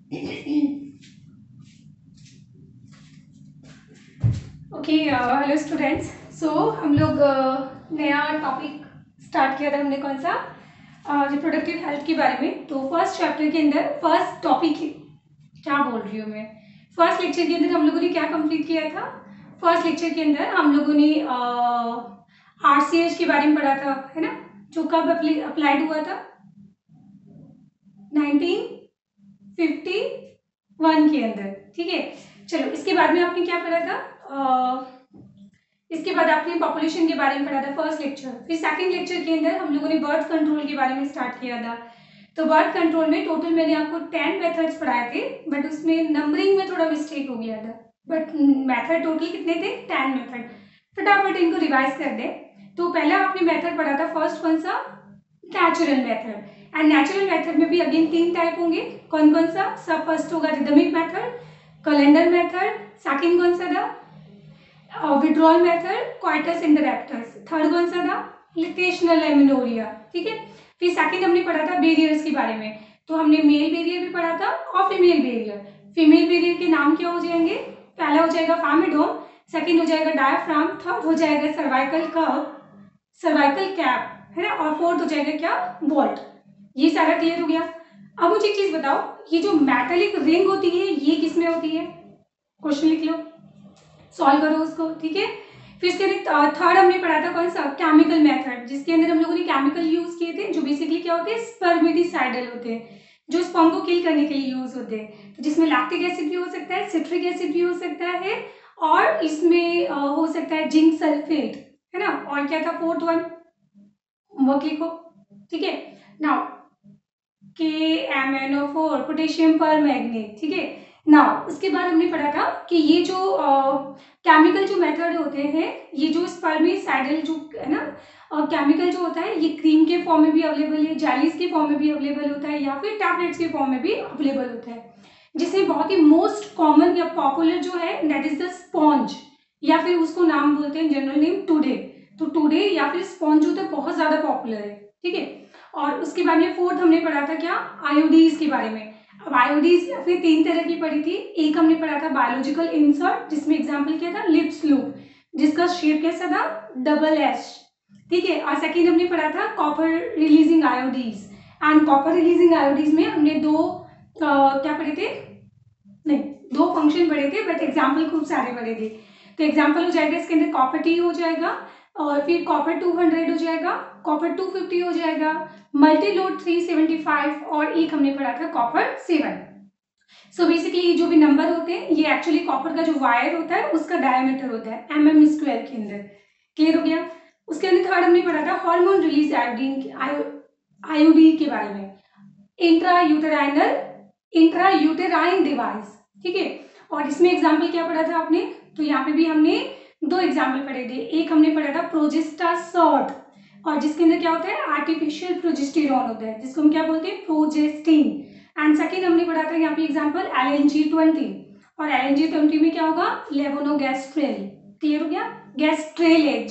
Okay, hello students. सो हम लोग नया टॉपिक स्टार्ट किया था हमने, कौन सा, रिप्रोडक्टिव हेल्थ के बारे में। तो फर्स्ट चैप्टर के अंदर, फर्स्ट टॉपिक, क्या बोल रही हूँ मैं, फर्स्ट लेक्चर के अंदर हम लोगों ने क्या कंप्लीट किया था। फर्स्ट लेक्चर के अंदर हम लोगों ने RCH के बारे में पढ़ा था, है ना, जो कब अप्लाइड हुआ था, 1951 के अंदर। ठीक है, चलो इसके बाद में आपने क्या पढ़ा था, इसके बाद आपने पॉपुलेशन के बारे में पढ़ा था फर्स्ट लेक्चर। फिर सेकंड लेक्चर के अंदर हम लोगों ने बर्थ कंट्रोल के बारे में स्टार्ट किया था। तो बर्थ कंट्रोल में टोटल मैंने आपको 10 मेथड्स पढ़ाए थे, बट उसमें नंबरिंग में थोड़ा मिस्टेक हो गया था। बट मेथड टोटल कितने थे, 10 मेथड। फटाफट इनको रिवाइज कर दे। तो पहला आपने मेथड पढ़ा था फर्स्ट, कौन सा, natural method. And natural method में भी अगेन 3 टाइप होंगे। कौन कौन सा, सब फर्स्ट होगा rhythmic method, calendar method, second कौन सा था, विड्रॉल मेथड, क्वाइटस इंटरैक्टर्स, थर्ड कौन सा था, लिटेशनल एमिनोरिया। ठीक है, फिर सेकंड हमने पढ़ा था बेरियर्स के बारे में। तो हमने मेल बेरियर भी पढ़ा था और फीमेल बेरियर। फीमेल बेरियर के नाम क्या हो जाएंगे, पहला हो जाएगा फार्मिडोम, सेकंड हो जाएगा डायाफ्राम, थर्ड हो जाएगा सर्वाइकल कर्व, सर्वाइकल कैप, है ना, और फोर्थ हो जाएगा क्या, वॉल्ट। ये सारा क्लियर हो गया। अब मुझे एक चीज बताओ, ये जो मेटालिक रिंग होती है ये किसमें होती है, क्वेश्चन लिख लो, सॉल्व करो उसको। ठीक है, फिर इसके थर्ड हमने पढ़ा था कौन सा, केमिकल मेथड, जिसके अंदर हम लोगों ने केमिकल यूज किए थे, जो बेसिकली क्या होते हैं, स्पर्मिडिसाइडल होते हैं, जो स्पर्म को किल करने के लिए यूज होते हैं। तो जिसमें लैक्टिक एसिड भी हो सकता है, सिट्रिक एसिड भी हो सकता है, और इसमें हो सकता है जिंक सल्फेट, है ना। और क्या था फोर्थ वन, वर्क लिखो। ठीक है, नाउ KMnO4, पोटेशियम पर मैग्नेट। ठीक है, नाउ उसके बाद हमने पढ़ा था कि ये जो केमिकल जो मेथड होते हैं, ये जो स्पर्मिसाइडल जो है ना, केमिकल जो होता है, ये क्रीम के फॉर्म में भी अवेलेबल है, जेलीज के फॉर्म में भी अवेलेबल होता है, या फिर टैबलेट्स के फॉर्म में भी अवेलेबल होता है। जिसमें बहुत ही मोस्ट कॉमन या पॉपुलर जो है दैट इज द स्पॉन्ज, या फिर उसको नाम बोलते हैं जनरल नेम टुडे। तो टुडे या फिर स्पॉन्ज होता है, बहुत ज्यादा पॉपुलर है। ठीक है, और उसके बाद में फोर्थ हमने पढ़ा था क्या, आयोडीज के बारे में। अब आयोडीज अपने 3 तरह की पढ़ी थी। एक हमने पढ़ा था बायोलॉजिकल इंसर्ट, जिसमें एग्जांपल क्या था, लिप्स लूप, जिसका शेप कैसा था, डबल एस। ठीक है, और सेकंड हमने पढ़ा था copper releasing IUDs. And copper releasing IUDs में हमने क्या पढ़े थे, नहीं, 2 फंक्शन पढ़े थे, बट एग्जाम्पल खूब सारे पढ़े थे। तो एग्जाम्पल हो जाएगा इसके अंदर कॉपर टी हो जाएगा, और फिर कॉपर 200 हो जाएगा, कॉपर 250 हो जाएगा, मल्टी लोड 375, और एक हमने पढ़ा था कॉपर 7। सो बेसिकली जो भी नंबर होते हैं, ये एक्चुअली कॉपर का जो वायर होता है उसका डायमीटर होता है mm² के अंदर। क्लियर हो गया। उसके अंदर थर्ड हमने पढ़ा था हार्मोन रिलीज आयोडीन के बारे में, इंट्रायूटेराइन डिवाइस। ठीक है, और इसमें एग्जाम्पल क्या पढ़ा था आपने, तो यहाँ पे भी हमने 2 एग्जाम्पल पढ़े थे। एक हमने पढ़ा था प्रोजेस्टासॉर्ट, और जिसके अंदर क्या होता है, आर्टिफिशियल प्रोजेस्टेरॉन होता है, जिसको हम क्या बोलते हैं, प्रोजेस्टिन। एंड सेकेंड हमने पढ़ा था यहाँ पे एग्जाम्पल LNG20, और LNG20 में क्या होगा, लेवोनोगैस्ट्रेल। क्लियर हो गया, गैस्ट्रेल है,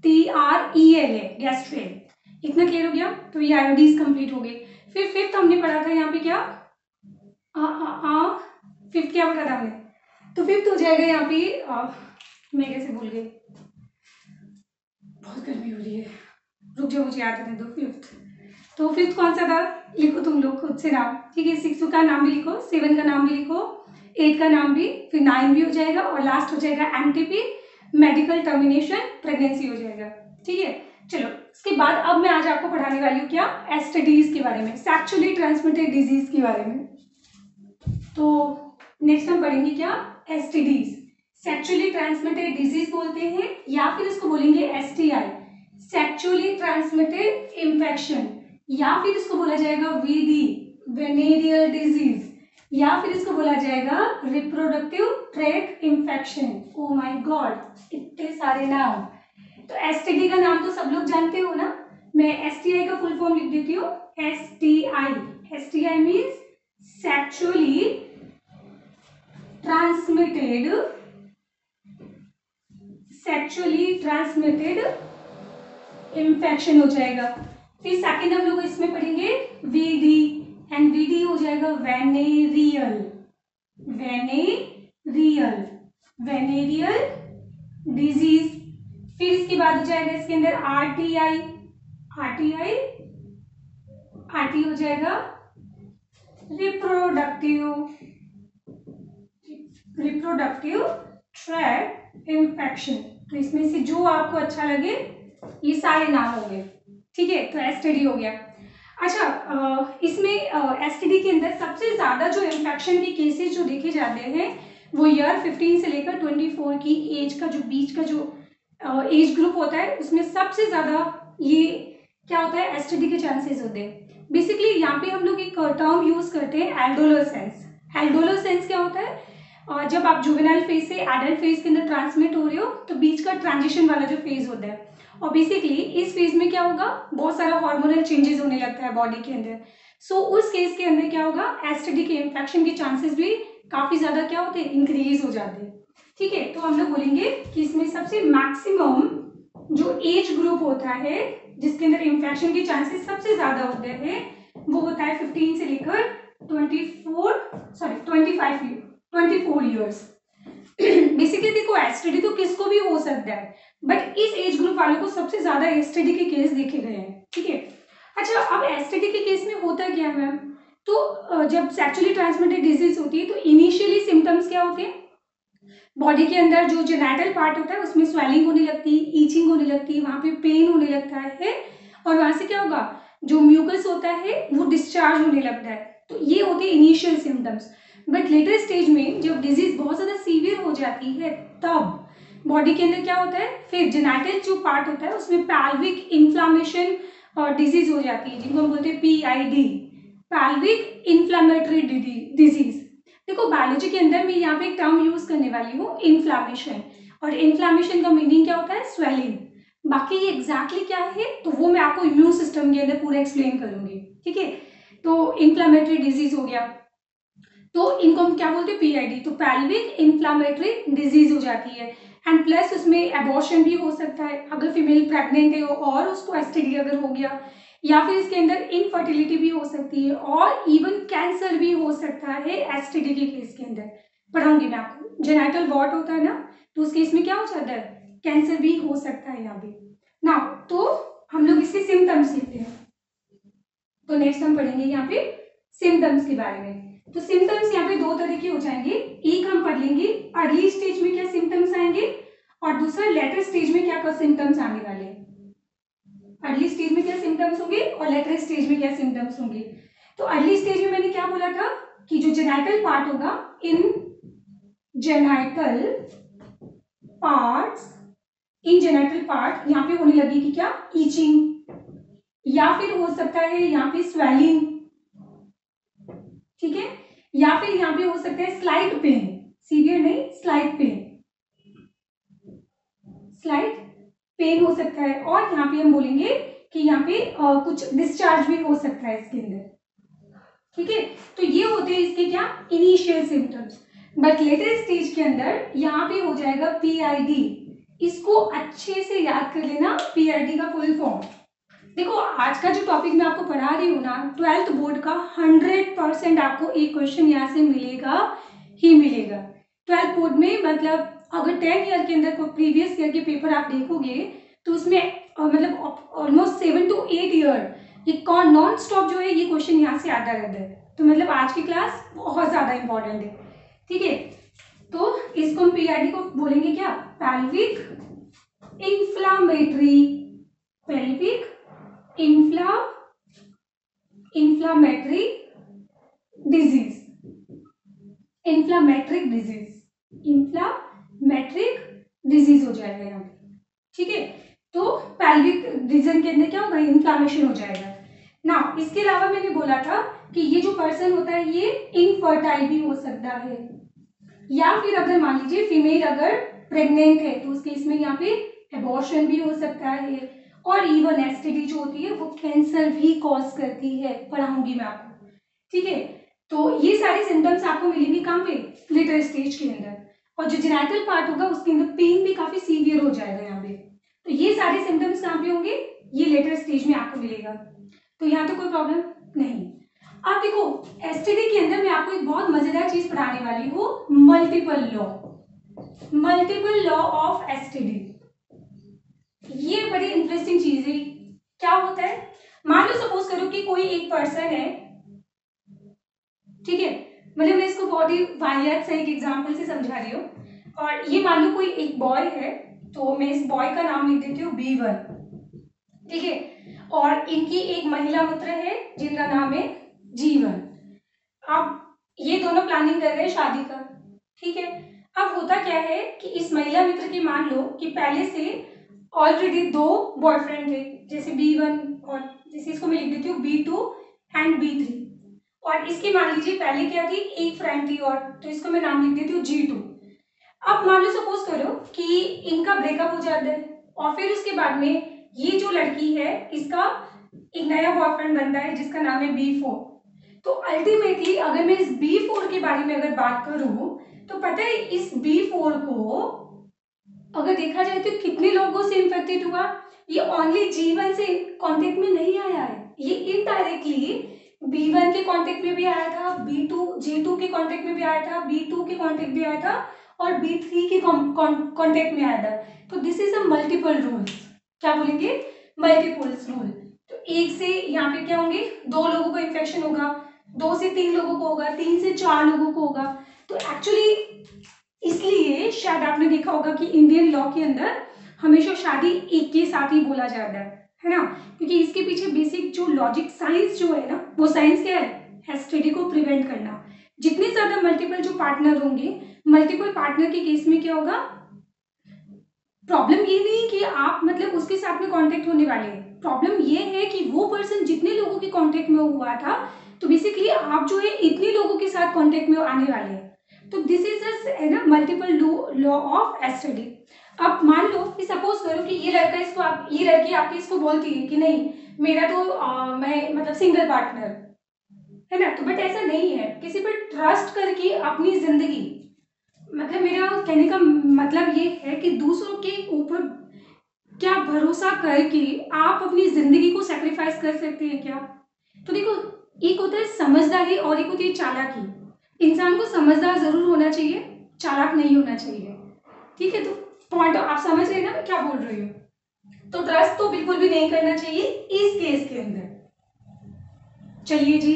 GESTREL है, गैस्ट्रेल। इतना क्लियर हो गया। तो ये आयोडीज कंप्लीट हो गई। फिर फिफ्थ हमने पढ़ा था यहाँ पे क्या, फिफ्थ क्या पढ़ा था हमने, तो फिफ्थ हो जाएगा यहाँ पे, मैं कैसे भूल गई, बहुत गर्मी हो रही है, रुक जाओ मुझे याद करने दो। फिफ्थ, तो फिफ्थ कौन सा था, लिखो तुम लोग खुद से नाम। ठीक है, 6 का नाम भी लिखो, 7 का नाम भी लिखो, 8 का नाम भी, फिर 9 भी हो जाएगा, और लास्ट हो जाएगा MTP, मेडिकल टर्मिनेशन प्रेगनेंसी हो जाएगा। ठीक है, चलो इसके बाद अब मैं आज आपको पढ़ाने वाली हूँ क्या, STDs के बारे में, सेक्सुअली ट्रांसमिटेड डिजीज के बारे में। तो नेक्स्ट हम पढ़ेंगे क्या, STDs, सेक्सुअली ट्रांसमिटेड डिजीज बोलते हैं, या फिर इसको बोलेंगे STI, सेक्सुअली ट्रांसमिटेड इंफेक्शन, या फिर इसको बोला जाएगा VD, वेनेरियल डिजीज, या फिर इसको बोला जाएगा reproductive tract infection. Oh my God, इतने सारे नाम। तो STD का नाम तो सब लोग जानते हो ना, मैं STI का फुल फॉर्म लिख देती हूँ, STI means sexually transmitted infection हो जाएगा। फिर सेकंड हम लोग इसमें पढ़ेंगे VD, एंड वीडी हो जाएगा वेनेरियल, वेनेरियल, वेनेरियल डिजीज। फिर इसके बाद हो जाएगा इसके अंदर आरटीआई, आरटीआई, आरटी हो जाएगा रिप्रोडक्टिव, रिप्रोडक्टिव ट्रैक्ट इन्फेक्शन। तो इसमें से जो आपको अच्छा लगे ये सारे नाम हो गए, ठीक है। तो एसटीडी हो गया। अच्छा, इसमें एसटीडी के अंदर सबसे ज्यादा जो इन्फेक्शन के केसेस जो देखे जाते हैं वो ईयर 15 से लेकर 24 की एज का जो बीच का जो एज ग्रुप होता है उसमें सबसे ज्यादा ये क्या होता है, एसटीडी के चांसेस होते हैं। बेसिकली यहाँ पे हम लोग एक टर्म यूज करते हैं एल्डोलोसेंस। एल्डोलोसेंस क्या होता है, जब आप जुवेनाइल फेज से एडल्ट फेज के अंदर ट्रांसमिट हो रहे हो तो बीच का ट्रांजिशन वाला जो फेज होता है, और बेसिकली इस फेज में क्या होगा, बहुत सारा हार्मोनल चेंजेस होने लगता है बॉडी के अंदर। सो उस केस के अंदर क्या होगा, एसटीडी के इन्फेक्शन के चांसेस भी काफी ज्यादा क्या होते हैं, इंक्रीज हो जाते हैं, ठीक है। तो हम लोग बोलेंगे कि इसमें सबसे मैक्सिमम जो एज ग्रुप होता है जिसके अंदर इन्फेक्शन के चांसेस सबसे ज्यादा होते हैं वो होता है 15 से लेकर 24 ईयर्स। बेसिकली देखो एसटीडी तो किसको भी हो सकता है, बट इस एज ग्रुप वालों को सबसे ज्यादा एसटीडी के केस देखे गए हैं, ठीक है। अच्छा, अब एसटीडी के केस में होता क्या है मैम, तो जब सेक्सुअली ट्रांसमिटेड डिजीज होती है तो इनिशियली सिम्टम्स क्या होते हैं, बॉडी के अंदर जो जेनाइटल पार्ट होता है उसमें स्वेलिंग होने लगती है, ईचिंग होने लगती है, वहां पे पेन होने लगता है, और वहां से क्या होगा, जो म्यूकस होता है वो डिस्चार्ज होने लगता है। तो ये होते हैं initial symptoms. But later stage में जब डिजीज बहुत ज्यादा सीवियर हो जाती है तब बॉडी के अंदर क्या होता है, फिर जेनाइटल जो पार्ट होता है उसमें पैल्विक इन्फ्लामेशन और डिजीज हो जाती है, जिनको हम बोलते हैं पीआईडी, पैल्विक इन्फ्लामेटरी डिजीज। देखो बायोलॉजी के अंदर मैं यहाँ पे एक टर्म यूज करने वाली हूँ इन्फ्लामेशन, और इन्फ्लामेशन का मीनिंग क्या होता है, स्वेलिंग। बाकी ये एग्जैक्टली क्या है तो वो मैं आपको इम्यून सिस्टम के अंदर पूरा एक्सप्लेन करूंगी, ठीक है। तो इन्फ्लामेटरी डिजीज हो गया, तो इनको हम क्या बोलते हैं, पीआईडी, तो पैल्विक इन्फ्लामेटरी डिजीज हो जाती है। एंड प्लस उसमें एबॉर्शन भी हो सकता है अगर फीमेल प्रेग्नेंट है और उसको एसटीडी अगर हो गया, या फिर इसके अंदर इनफर्टिलिटी भी हो सकती है, और इवन कैंसर भी हो सकता है एसटीडी के केस के अंदर। पढ़ाऊंगी मैं आपको, जेनाइटल वॉट होता है ना, तो उस केस में क्या हो जाता है, कैंसर भी हो सकता है यहाँ पे ना। तो हम लोग इसके सिम्टम्स लिखते हैं, तो नेक्स्ट हम पढ़ेंगे यहाँ पे सिम्टम्स के बारे में। तो सिम्टम्स यहाँ पे दो तरह के हो जाएंगे, एक हम पढ़ लेंगे अर्ली स्टेज में क्या सिम्टम्स आएंगे, और दूसरा लेटर स्टेज में क्या सिम्टम्स आने वाले हैं। अर्ली स्टेज में क्या सिम्टम्स होंगे और लेटर स्टेज में क्या सिम्टम्स होंगे। तो अर्ली स्टेज में मैंने क्या बोला था कि जो जेनाइटल पार्ट होगा, इन जेनाइटल पार्ट यहाँ पे होने लगेगी क्या, ईचिंग, या फिर हो सकता है यहाँ पे स्वेलिंग, ठीक है, या फिर यहाँ पे हो सकता है स्लाइट पेन, सीवियर नहीं, स्लाइट पेन हो सकता है, और यहाँ पे हम बोलेंगे कि यहाँ पे कुछ डिस्चार्ज भी हो सकता है इसके अंदर, ठीक है। तो ये होते हैं इसके क्या, initial symptoms. But later stage के अंदर यहाँ पे हो जाएगा पीआईडी, इसको अच्छे से याद कर लेना, पीआईडी का फुल फॉर्म। देखो आज का जो टॉपिक मैं आपको पढ़ा रही हूँ ना, 12th बोर्ड का 100% आपको एक क्वेश्चन यहाँ से मिलेगा ही मिलेगा। 12th बोर्ड में मतलब अगर 10 ईयर के अंदर कोई प्रीवियस ईयर के पेपर आप देखोगे तो उसमें मतलब ऑलमोस्ट 7 to 8 ईयर ये नॉन स्टॉप जो है ये क्वेश्चन यहाँ से आता रहता है। तो मतलब आज की क्लास बहुत ज्यादा इंपॉर्टेंट है, ठीक है। तो इसको हम पीआईडी को बोलेंगे क्या, पैल्विक इन्फ्लामेटरी डिजीज, इन्फ्लामेट्रिक डिजीज हो जाएगा यहाँ पे, ठीक है। तो पैल्विक रीजन के अंदर क्या होगा, इन्फ्लामेशन हो जाएगा ना। इसके अलावा मैंने बोला था कि ये जो पर्सन होता है ये इनफर्टाइल भी हो सकता है, या फिर अगर मान लीजिए फीमेल अगर प्रेग्नेंट है तो उस केस में यहाँ पे एबॉर्शन भी हो सकता है, और इवन एसटीडी जो होती है वो कैंसर भी कॉज करती है, पढ़ाऊंगी मैं आपको, ठीक है। तो ये सारे सिम्टम्स आपको मिलेंगे कहाँ पे, लेटर स्टेज के अंदर, और जो जेनाइटल पार्ट होगा उसके अंदर पेन भी काफी सीवियर हो जाएगा यहाँ पे। तो ये सारे सिम्टम्स कहाँ पे होंगे, ये लेटर स्टेज में आपको मिलेगा। तो यहाँ तो कोई प्रॉब्लम नहीं। आप देखो एसटीडी के अंदर मैं आपको एक बहुत मजेदार चीज पढ़ाने वाली हूँ, मल्टीपल लॉ ऑफ एसटीडी। ये बड़ी इंटरेस्टिंग चीज है। क्या होता है, मान लो सपोज करो कि कोई एक पर्सन है, ठीक है, मतलब मैं इसको बहुत ही वाहियात से एक एग्जांपल से समझा रही हूँ। और ये मान लो कोई एक बॉय है, तो मैं इस बॉय का नाम लिख देती हूँ B1, ठीक है, और इनकी एक महिला मित्र है जिनका नाम है G1। अब ये दोनों प्लानिंग कर रहे हैं शादी का, ठीक है। अब होता क्या है कि इस महिला मित्र की मान लो कि पहले से ऑलरेडी 2 बॉयफ्रेंड थे, जैसे B1 और जैसे इसको मैं लिख देती हूँ B2 एंड B3, और इसकी मान लीजिए पहले क्या थी, एक फ्रेंड थी और, तो इसको मैं नाम लिख देती हूँ G2। अब मान लो सपोज करो कि इनका ब्रेकअप हो जाता है और फिर उसके बाद में ये जो लड़की है इसका एक नया बॉयफ्रेंड बनता है जिसका नाम है B4। तो अल्टीमेटली अगर मैं इस B4 के बारे में अगर बात करूं तो पता है इस B4 को अगर देखा जाए तो कितने लोगों से इन्फेक्टेड हुआ। ये ओनली G1 से कांटेक्ट में नहीं आया है, ये इनडायरेक्टली B1 के कांटेक्ट में भी आया था, G2 के कांटेक्ट में भी आया था, B2 के कांटेक्ट भी आया था और B3 के कांटेक्ट में आया था। तो this is a multiple rules. क्या बोलेंगे, मल्टीपल्स रूल। तो एक से यहाँ पे क्या होंगे, 2 लोगों को इन्फेक्शन होगा, 2 से 3 लोगों को होगा, 3 से 4 लोगों को होगा। तो एक्चुअली इसलिए शायद आपने देखा होगा कि इंडियन लॉ के अंदर हमेशा शादी एक के साथ ही बोला जाता है ना, क्योंकि इसके पीछे बेसिक जो लॉजिक साइंस जो है ना, वो साइंस क्या है, एसटीडी को प्रिवेंट करना। जितने ज्यादा मल्टीपल जो पार्टनर होंगे, मल्टीपल पार्टनर के केस में क्या होगा, प्रॉब्लम ये नहीं कि आप मतलब उसके साथ में कांटेक्ट होने वाले हैं, प्रॉब्लम ये है कि वो पर्सन जितने लोगों के कांटेक्ट में हुआ था, तो बेसिकली आप जो है इतने लोगों के साथ कांटेक्ट में आने वाले हैं। तो दिस इज है ना मल्टीपल लॉ ऑफ एसटीडी। अब मान लो कि सपोज करो कि ये लड़का इसको आप, ये लड़की आपकी इसको बोलती है कि नहीं मेरा तो मैं मतलब सिंगल पार्टनर है ना, तो बट ऐसा नहीं है। किसी पर ट्रस्ट करके अपनी जिंदगी, मतलब मेरा कहने का मतलब ये है कि दूसरों के ऊपर क्या भरोसा करके आप अपनी जिंदगी को सेक्रीफाइस कर सकते हैं क्या। तो देखो एक होता है समझदारी और एक होती है चालाकी। इंसान को समझदार जरूर होना चाहिए, चालाक नहीं होना चाहिए, ठीक है। तो पॉइंट आप समझ रहे हैं ना मैं क्या बोल रही हूँ। तो ट्रस्ट तो बिल्कुल भी नहीं करना चाहिए इस केस के अंदर। चलिए जी,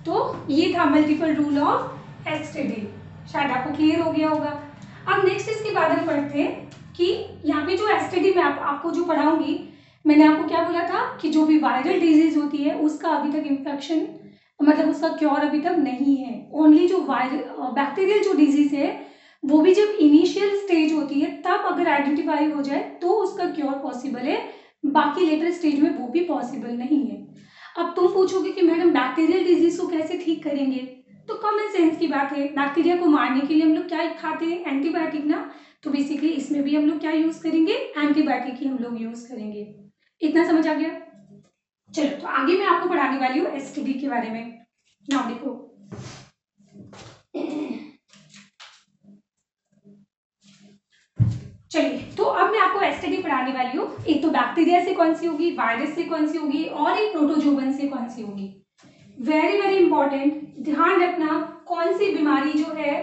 तो ये था मल्टीपल रूल ऑफ एसटीडी, शायद आपको क्लियर हो गया होगा। अब नेक्स्ट इसके बाद हम पढ़ते हैं कि यहाँ पे जो एसटीडी में आपको जो पढ़ाऊंगी, मैंने आपको क्या बोला था कि जो भी वायरल डिजीज होती है उसका अभी तक इन्फेक्शन मतलब उसका क्योर अभी तक नहीं है। ओनली जो बैक्टीरियल जो डिजीज है वो भी जब इनिशियल स्टेज होती है तब अगर आइडेंटिफाई हो जाए तो उसका क्योर पॉसिबल है, बाकी लेटर स्टेज में वो भी पॉसिबल नहीं है। अब तुम पूछोगे कि मैडम बैक्टीरियल डिजीज को कैसे ठीक करेंगे, तो कॉमन सेंस की बात है, बैक्टीरिया को मारने के लिए हम लोग क्या खाते हैं, एंटीबायोटिक ना। तो बेसिकली इसमें भी हम लोग क्या यूज करेंगे, एंटीबायोटिक ही हम लोग यूज करेंगे। इतना समझ आ गया। चलो तो आगे मैं आपको पढ़ाने वाली हूँ एसटीडी के बारे में। नाउ देखो चलिए, तो अब मैं आपको एसटीडी पढ़ाने वाली हूँ। एक तो बैक्टीरिया से कौन सी होगी, वायरस से कौन सी होगी और एक प्रोटोजोवन से कौन सी होगी। वेरी वेरी इंपॉर्टेंट, ध्यान रखना कौन सी बीमारी जो है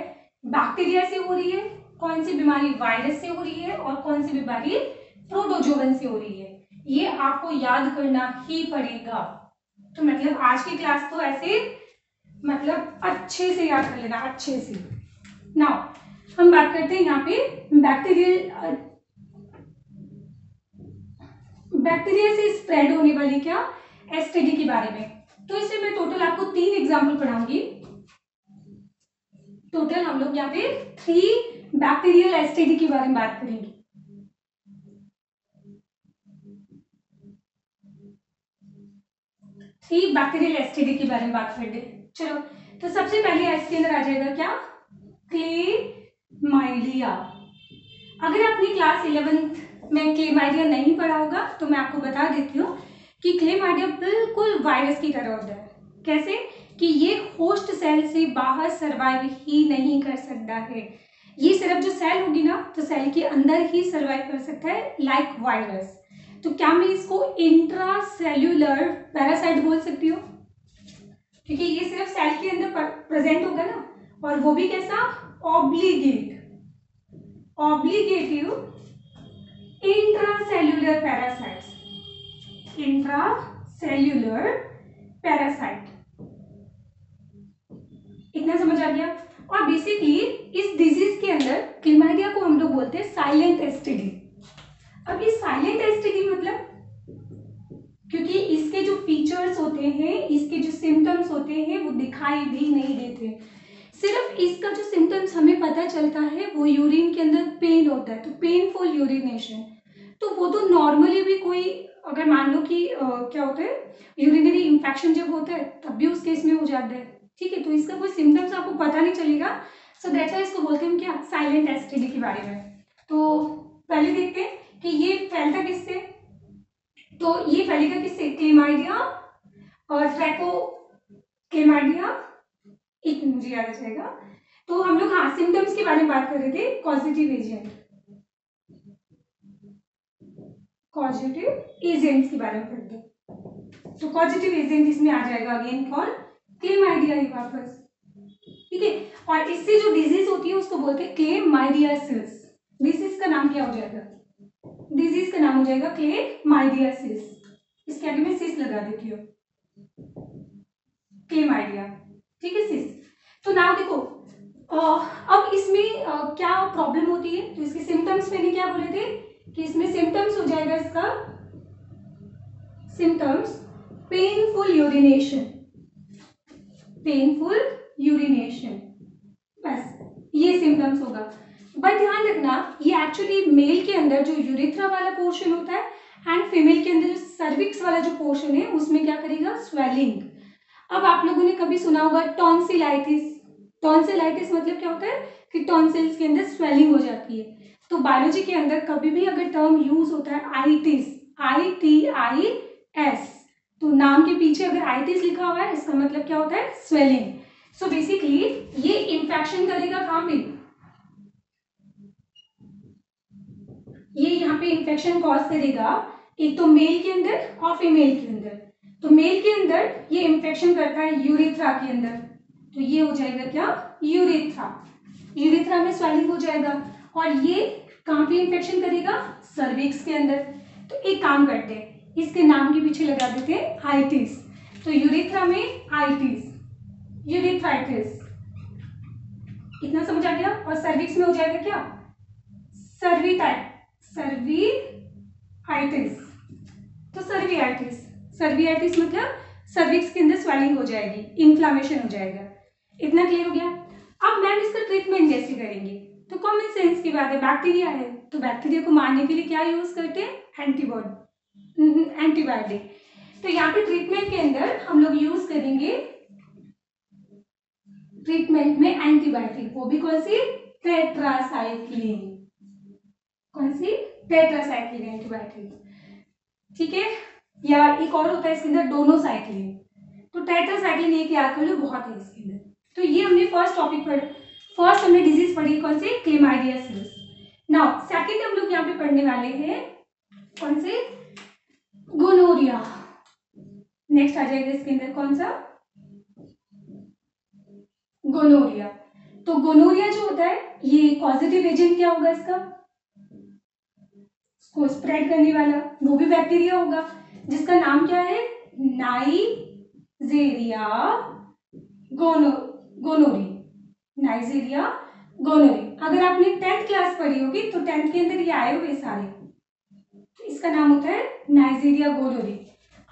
बैक्टीरिया से हो रही है, कौन सी बीमारी वायरस से हो रही है और कौन सी बीमारी प्रोटोजोवन से हो रही है, ये आपको याद करना ही पड़ेगा। तो मतलब आज की क्लास तो ऐसे मतलब अच्छे से याद कर लेना, अच्छे से। नाउ हम बात करते हैं यहाँ पे बैक्टीरिया से स्प्रेड होने वाली क्या एसटीडी के बारे में। तो इसमें मैं टोटल आपको 3 एग्जाम्पल पढ़ाऊंगी। टोटल हम लोग यहाँ पे 3 बैक्टीरियल एसटीडी के बारे में बात करेंगे। बैक्टीरियल एसटीडी के बारे में बात करते हैं। चलो तो सबसे पहले इसके अंदर आ जाएगा क्या, क्लेमाइडिया। अगर आपने क्लास 11th में क्लेमाइडिया नहीं पढ़ा होगा तो मैं आपको बता देती हूँ कि क्लेमाइडिया बिल्कुल वायरस की तरह होता है। कैसे कि ये होस्ट सेल से बाहर सर्वाइव ही नहीं कर सकता है, ये सिर्फ जो सेल होगी ना तो सेल के अंदर ही सर्वाइव कर सकता है लाइक वायरस। तो क्या मैं इसको इंट्रासेल्यूलर पैरासाइट बोल सकती हूँ, क्योंकि ये सिर्फ सेल के अंदर प्रेजेंट होगा ना, और वो भी कैसा, ऑब्लिगेटिव इंट्रासेल्युलर पैरासाइट्स, इंट्रासेल्युलर पैरासाइट। इतना समझ आ गया। और बेसिकली इस डिजीज के अंदर क्लेमाइडिया को हम लोग बोलते हैं साइलेंट एसटीडी। अब ये साइलेंट एसटीडी मतलब, क्योंकि इसके जो फीचर्स होते हैं, इसके जो सिम्टम्स होते हैं वो दिखाई भी नहीं देते, सिर्फ इसका जो सिम्टम्स हमें पता चलता है वो यूरिन के अंदर पेन होता है, तो पेनफुल यूरिनेशन। तो वो तो नॉर्मली भी कोई अगर मान लो कि क्या होता है, यूरिनरी इन्फेक्शन जब होता है तब भी उस केस में हो जाता है, ठीक है। तो इसका कोई सिम्टम्स आपको पता नहीं चलेगा, सो दैट्स व्हाई इसको बोलते हैं क्या, साइलेंट एसटीडी के बारे में। तो पहले देखते हैं कि ये फैलता किससे, तो ये फैलेगा किससे, क्लेमाइडिया और ट्रैकोक्लेमाइडिया, एक मुझे याद आ जाएगा। तो हम लोग हाँ सिम्टम्स के बारे में बात कर रहे थे, कॉजेटिव एजेंट्स के बारे में पढ़ते हैं। तो कॉजेटिव एजेंट इसमें आ जाएगा अगेन कौन, क्लेमाइडिया ही वापस, ठीक है। और इससे जो डिजीज होती है उसको बोलते हैं क्लेमाइडियासिस। डिजीज का नाम क्या हो जाएगा, डिजीज का नाम हो जाएगा क्लेमाइडियासिस, इसके आगे मैं सिस लगा देती हूँ, क्लेमाइडिया, ठीक है सिस। तो नाउ देखो अब इसमें क्या प्रॉब्लम होती है, तो इसके सिम्टम्स मैंने क्या बोले थे कि इसमें सिम्टम्स हो जाएगा, इसका सिम्टम्स पेनफुल यूरिनेशन, बस ये सिम्टम्स होगा। बट ध्यान रखना ये एक्चुअली मेल के अंदर जो यूरिथ्रा वाला पोर्शन होता है एंड फीमेल के अंदर जो सर्विक्स वाला जो पोर्शन है उसमें क्या करेगा, स्वेलिंग। अब आप लोगों ने कभी सुना होगा टॉन्सिलाइटिस, टॉन्सिलाइटिस मतलब क्या होता है कि टॉन्सिल्स के अंदर स्वेलिंग हो जाती है। तो बायोलॉजी के अंदर कभी भी अगर टर्म यूज होता है आइटिस, ITIS, तो नाम के पीछे अगर आइटिस लिखा हुआ है इसका मतलब क्या होता है, स्वेलिंग। सो बेसिकली ये इंफेक्शन करेगा कहां पे, ये यहाँ पे इंफेक्शन कॉज करेगा एक तो मेल के अंदर और फीमेल के अंदर। तो मेल के अंदर ये इंफेक्शन करता है यूरिथ्रा के अंदर, तो ये हो जाएगा क्या, यूरिथ्रा में स्वेलिंग हो जाएगा। और ये कहाँ पे इंफेक्शन करेगा, सर्विक्स के अंदर। तो एक काम करते हैं, इसके नाम के पीछे लगा देते हैं आइटिस, तो यूरिथ्रा में आइटिस, यूरिथ्राइटिस, इतना समझ आ गया। और सर्विक्स में हो जाएगा क्या, सर्विआइटिस। तो सर्विआइटिस मतलब सर्विक्स के अंदर स्वेलिंग हो जाएगी, इन्फ्लामेशन हो जाएगा। इतना क्लियर हो गया। अब मैम इसका ट्रीटमेंट कैसे करेंगे, तो कॉमन सेंस की बात है, बैक्टीरिया है तो बैक्टीरिया को मारने के लिए क्या यूज करते हैं, एंटीबायोटिक। तो यहाँ पे ट्रीटमेंट के अंदर हम लोग यूज करेंगे ट्रीटमेंट में एंटीबायोटिक, वो भी कौन सी, टेट्रासाइक्लिन, कौन सी, टेट्रासाइक्लिन एंटीबायोटिक, ठीक है। या एक और होता है इसके अंदर डोनोसाइक्लिन, तो टेट्रासाइक्लिन एक याद कर लो, बहुत है इसके अंदर। तो ये हमने फर्स्ट टॉपिक पढ़ा, फर्स्ट हमने डिजीज पढ़ी कौन सी, क्लेमाइडियासिस। नाउ सेकंड हम लोग यहाँ पे पढ़ने वाले हैं कौन से, गोनोरिया। नेक्स्ट आ जाएगा इसके अंदर कौन सा, गोनोरिया। तो गोनोरिया जो होता है ये पॉजिटिव एजेंट क्या होगा इसका, को स्प्रेड करने वाला वो भी बैक्टीरिया होगा जिसका नाम क्या है, नाइजेरिया गोनोरी, नाइजेरिया गोनोरी। अगर आपने 10th क्लास पढ़ी होगी तो 10th के अंदर ये आए हुए सारे, तो इसका नाम होता है नाइजेरिया गोनोरी।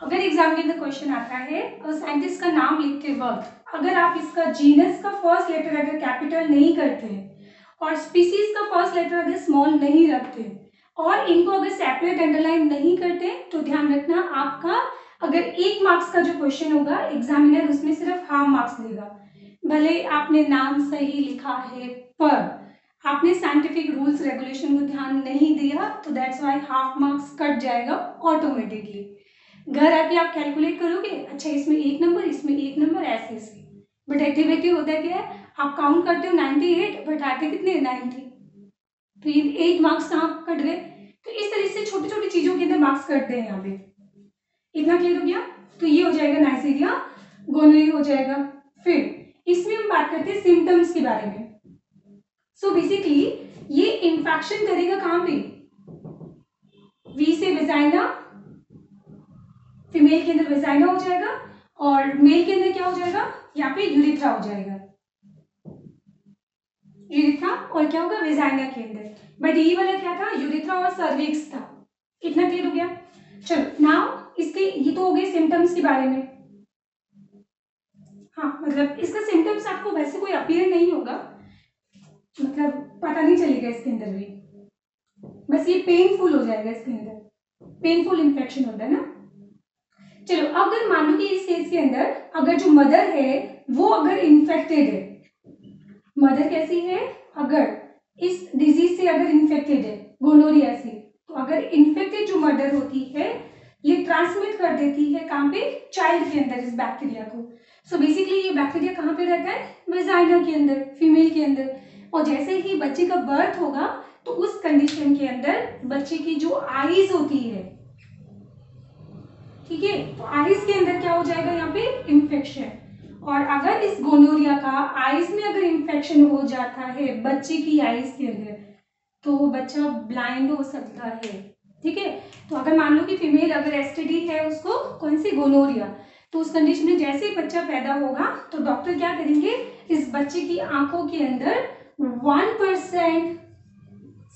अगर एग्जाम के अंदर क्वेश्चन आता है और साइंटिस्ट का नाम लिखते वक्त अगर आप इसका जीनस का फर्स्ट लेटर अगर कैपिटल नहीं करते हैं और स्पीसीज का फर्स्ट लेटर अगर स्मॉल नहीं रखते और इनको अगर सेपरेट अंडरलाइन नहीं करते तो ध्यान रखना आपका अगर 1 मार्क्स का जो क्वेश्चन होगा एग्जामिनर उसमें सिर्फ हाफ मार्क्स देगा। भले आपने नाम सही लिखा है पर आपने साइंटिफिक रूल्स रेगुलेशन को ध्यान नहीं दिया तो that's why half marks cut जाएगा ऑटोमेटिकली। घर आके आप कैलकुलेट करोगे, अच्छा इसमें 1 नंबर, इसमें 1 नंबर, ऐसे बट एक्टिविटी होता है क्या है, आप काउंट करते हो 98 बट आते कितने 90, तो ये 8 मार्क्स कहाँ कट गए। तो इस तरह से छोटी छोटी चीजों के अंदर मार्क्स कटते हैं यहाँ पे। इतना क्लियर हो गया। तो ये हो जाएगा नाइजीरिया गोनोरिया हो जाएगा। फिर इसमें हम बात करते हैं सिम्टम्स के बारे में। सो बेसिकली ये इंफेक्शन करेगा कहां पे, वी से वेजाइना, फीमेल के अंदर वेजाइना हो जाएगा और मेल के अंदर क्या हो जाएगा, यहाँ पे यूरिथ्रा हो जाएगा, यूरिथ्रा और क्या होगा वेजाइना के अंदर। बट ये वाला क्या था, यूरिथ्रा और सर्विक्स था। इतना क्लियर हो गया। चलो नाउ इसके ये तो हो गए सिम्टम्स के बारे में। हाँ मतलब इसका सिम्टम्स आपको वैसे कोई अपीयर नहीं होगा, मतलब पता नहीं चलेगा इसके अंदर भी, बस ये पेनफुल हो जाएगा इसके अंदर, पेनफुल इन्फेक्शन होता है ना। चलो अगर मान लो कि इस केस के अंदर अगर जो मदर है वो अगर इन्फेक्टेड है, मदर कैसी है, अगर इस डिजीज से अगर इन्फेक्टेड है गोनोरिया से, तो अगर इन्फेक्टेड जो मदर होती है ये ट्रांसमिट कर देती है कहाँ पे, चाइल्ड के अंदर इस बैक्टीरिया को। सो बेसिकली ये बैक्टीरिया कहाँ पे रहता है, वेजाइना के अंदर, फीमेल के अंदर। और जैसे ही बच्चे का बर्थ होगा तो उस कंडीशन के अंदर बच्चे की जो आईज होती है, ठीक है, तो आईज के अंदर क्या हो जाएगा यहाँ पे इन्फेक्शन। और अगर इस गोनोरिया का आईज में अगर इन्फेक्शन हो जाता है बच्चे की आईज के अंदर, तो बच्चा ब्लाइंड हो सकता है। ठीक है, तो अगर मान लो कि फीमेल अगर एसटीडी है उसको कौन सी, गोनोरिया, तो उस कंडीशन में जैसे ही बच्चा पैदा होगा तो डॉक्टर क्या करेंगे, इस बच्चे की आंखों के अंदर 1%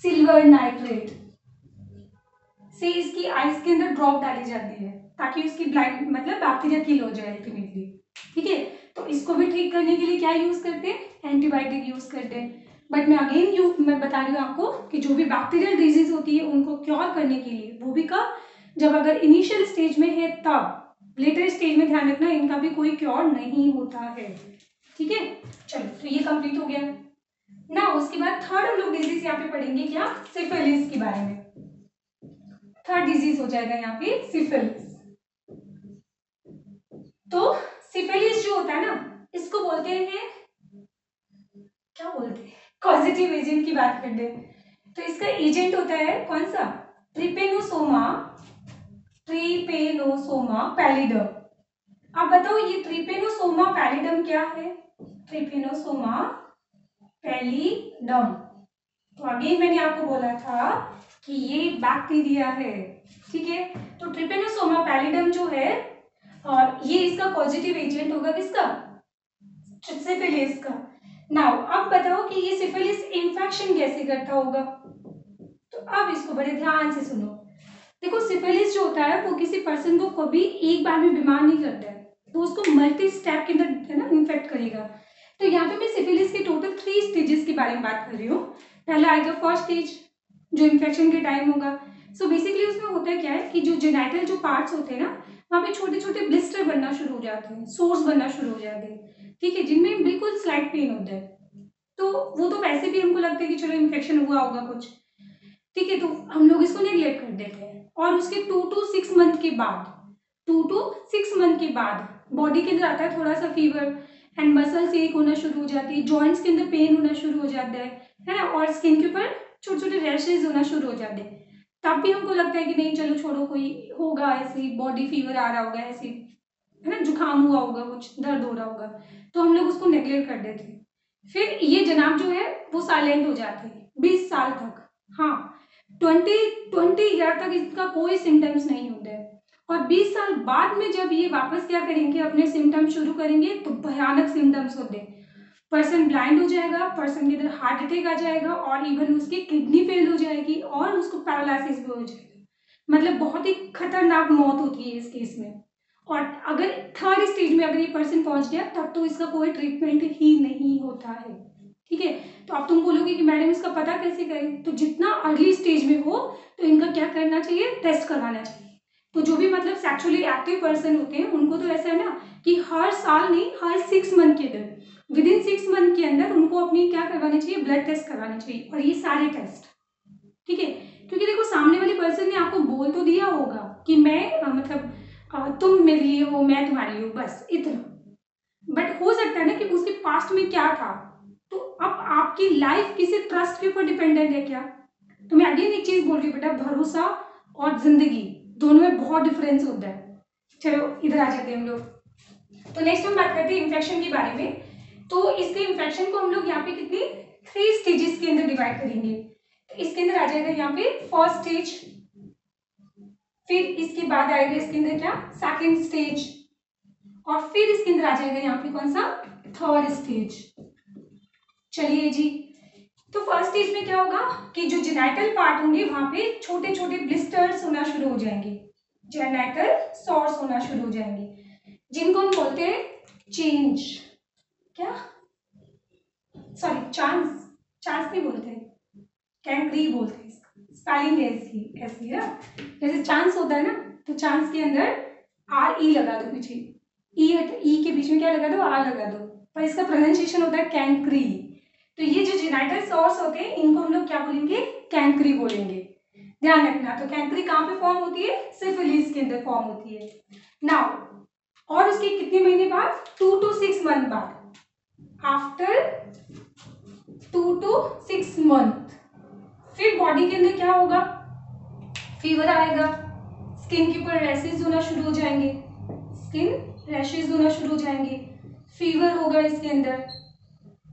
सिल्वर नाइट्रेट से इसकी आईज के अंदर ड्रॉप डाली जाती है ताकि उसकी ब्लाइंड मतलब बैक्टीरिया किल हो जाए अल्टीमेटली। ठीक है, तो इसको भी ठीक करने के लिए क्या यूज करते हैं, एंटीबायोटिक यूज करते हैं। बट मैं अगेन मैं बता रही हूँ आपको कि जो भी बैक्टीरियल डिजीज होती है उनको क्योर करने के लिए, वो भी कब, जब अगर इनिशियल स्टेज में है तब, लेटर स्टेज में ध्यान रखना इनका भी कोई क्योर नहीं होता है। ठीक है, चलो तो ये कंप्लीट हो गया ना। उसके बाद थर्ड हम लोग डिजीज यहाँ पे पढ़ेंगे क्या, सिफिलिस के बारे में। थर्ड डिजीज हो जाएगा यहाँ पे सिफिलिस। तो सिफिलिस जो होता है ना, इसको बोलते हैं, क्या बोलते हैं, कॉजेटिव एजेंट की बात करते हैं। तो इसका एजेंट होता है कौन सा, ट्रिपेनोसोमा, ट्रिपेनोसोमा पैलिडम। अब बताओ ये ट्रिपेनोसोमा पैलिडम क्या है, ट्रिपेनोसोमा पैलिडम, तो अगेन मैंने आपको बोला था कि ये बैक्टीरिया है। ठीक है, तो ट्रिपेनोसोमा पैलिडम जो है और ये इसका पॉजिटिव एजेंट होगा किसका, सिफिलिस का। नाउ अब बताओ कि ये सिफिलिस इन्फेक्शन कैसे करता होगा, तो अब इसको बड़े ध्यान से सुनो। देखो सिफिलिस जो होता है वो किसी पर्सन को कभी एक बार में बीमार नहीं करता है, तो उसको मल्टी स्टेप के अंदर है ना इन्फेक्ट करेगा। तो यहाँ पे मैं सिफिलिस के टोटल 3 स्टेजेस के बारे में बात कर रही हूँ। पहला आएगा फर्स्ट स्टेज जो इन्फेक्शन के टाइम होगा। सो बेसिकली उसमें होता है क्या है कि जो जेनाइटल जो पार्ट्स होते हैं ना, वहाँ पे छोटे छोटे ब्लिस्टर बनना शुरू हो जाते हैं, सोर्स बनना शुरू हो जाते हैं। ठीक है, जिनमें बिल्कुल स्लाइट पेन होता है, तो वो तो वैसे भी हमको लगता है कि चलो इन्फेक्शन हुआ होगा कुछ। ठीक है, तो हम लोग इसको नेग्लेक्ट कर देते हैं और उसके 2 to 6 मंथ के बाद, 2 to 6 मंथ के बाद बॉडी के अंदर आता है थोड़ा सा फीवर एंड मसल्स एक होना शुरू हो जाती है, जॉइंट्स के अंदर पेन होना शुरू हो जाता है ना, और स्किन के ऊपर छोटे छोटे रैशेज होना शुरू हो जाते हैं। तब भी हमको लगता है कि नहीं चलो छोड़ो, कोई होगा ऐसे ही बॉडी फीवर आ रहा होगा, ऐसे है ना, जुकाम हुआ होगा, कुछ दर्द हो रहा होगा, तो हम लोग उसको नेग्लेक्ट कर देते हैं। फिर ये जनाब जो है वो साइलेंट हो जाते हैं 20 साल तक। हाँ, 20 ईयर तक इसका कोई सिम्टम्स नहीं होता है, और 20 साल बाद में जब ये वापस क्या करेंगे, अपने सिम्टम्स शुरू करेंगे, तो भयानक सिम्टम्स होते हैं। पर्सन ब्लाइंड हो जाएगा, पर्सन के अंदर हार्ट अटैक आ जाएगा, और इवन उसकी किडनी फेल हो जाएगी और उसको पैरालिसिस भी हो जाएगा। मतलब बहुत ही खतरनाक मौत होती है इस केस में। और अगर थर्ड स्टेज में अगर ये पर्सन पहुंच गया तब तो इसका कोई ट्रीटमेंट ही नहीं होता है। ठीक है, तो आप तुम बोलोगे कि मैडम इसका पता कैसे करें, तो जितना अर्ली स्टेज में हो तो इनका क्या करना चाहिए, टेस्ट करवाना चाहिए। तो जो भी मतलब सेक्सुअली एक्टिव पर्सन होते हैं उनको तो ऐसा है ना कि हर साल नहीं, हर 6 मंथ के अंदर, विदिन 6 मंथ के अंदर उनको अपनी क्या करवानी चाहिए, ब्लड टेस्ट करवाने चाहिए, और ये सारे टेस्ट। ठीक है, क्योंकि देखो सामने वाले पर्सन ने आपको बोल तो दिया होगा कि मैं मतलब तुम मेरे लिए हो, मैं तुम्हारे लिए हूँ, बस इतना। बट हो सकता है ना कि उसके पास्ट में क्या था, तो अब आपकी लाइफ किसी ट्रस्ट के ऊपर डिपेंडेंट है क्या। तो मैं अगेन एक चीज बोल रही हूँ बेटा, भरोसा और जिंदगी दोनों में बहुत डिफरेंस होता है। चलो इधर आ जाते हैं हम लोग। तो नेक्स्ट हम बात करते हैं इन्फेक्शन के बारे में। तो इसके इन्फेक्शन को हम लोग यहाँ पे कितनी 3 स्टेजेस के अंदर डिवाइड करेंगे। तो इसके अंदर आ जाएगा यहाँ पे फर्स्ट स्टेज, फिर इसके बाद आएगा इसके अंदर क्या सेकंड स्टेज, और फिर इसके अंदर आ जाएगा यहाँ पे कौन सा थर्ड स्टेज। चलिए जी, तो फर्स्ट स्टेज में क्या होगा कि जो जेनाइटल पार्ट होंगे वहां पे छोटे छोटे ब्लिस्टर्स होना शुरू हो जाएंगे, जेनाइटल सॉर्स होना शुरू हो जाएंगे, जिनको हम बोलते हैं चेंज, क्या सॉरी चांस, चांस नहीं बोलते, कैंक्री बोलते हैं, स्पेलिंग है इसकी ऐसी है ना, जैसे चांस होता है ना, तो चांस के अंदर आर ई लगा दो, पीछे ई के बीच में क्या लगा दो, आर लगा दो, पर इसका प्रोनाउंसिएशन होता है कैंक्री। तो ये जो जेनाइटल सॉर्स होते हैं इनको हम लोग क्या बोलेंगे, कैंक्री बोलेंगे, ध्यान रखना। तो कैंक्री कहाँ पे फॉर्म होती है, सिफिलिस के अंदर फॉर्म होती है। नाउ और उसके कितने महीने बाद, 2 to 6 मंथ बाद, आफ्टर 2 to 6 मंथ फिर बॉडी के अंदर क्या होगा, फीवर आएगा, स्किन के ऊपर रैशेज होना शुरू हो जाएंगे, स्किन रैशेज होना शुरू हो जाएंगे, फीवर होगा इसके अंदर,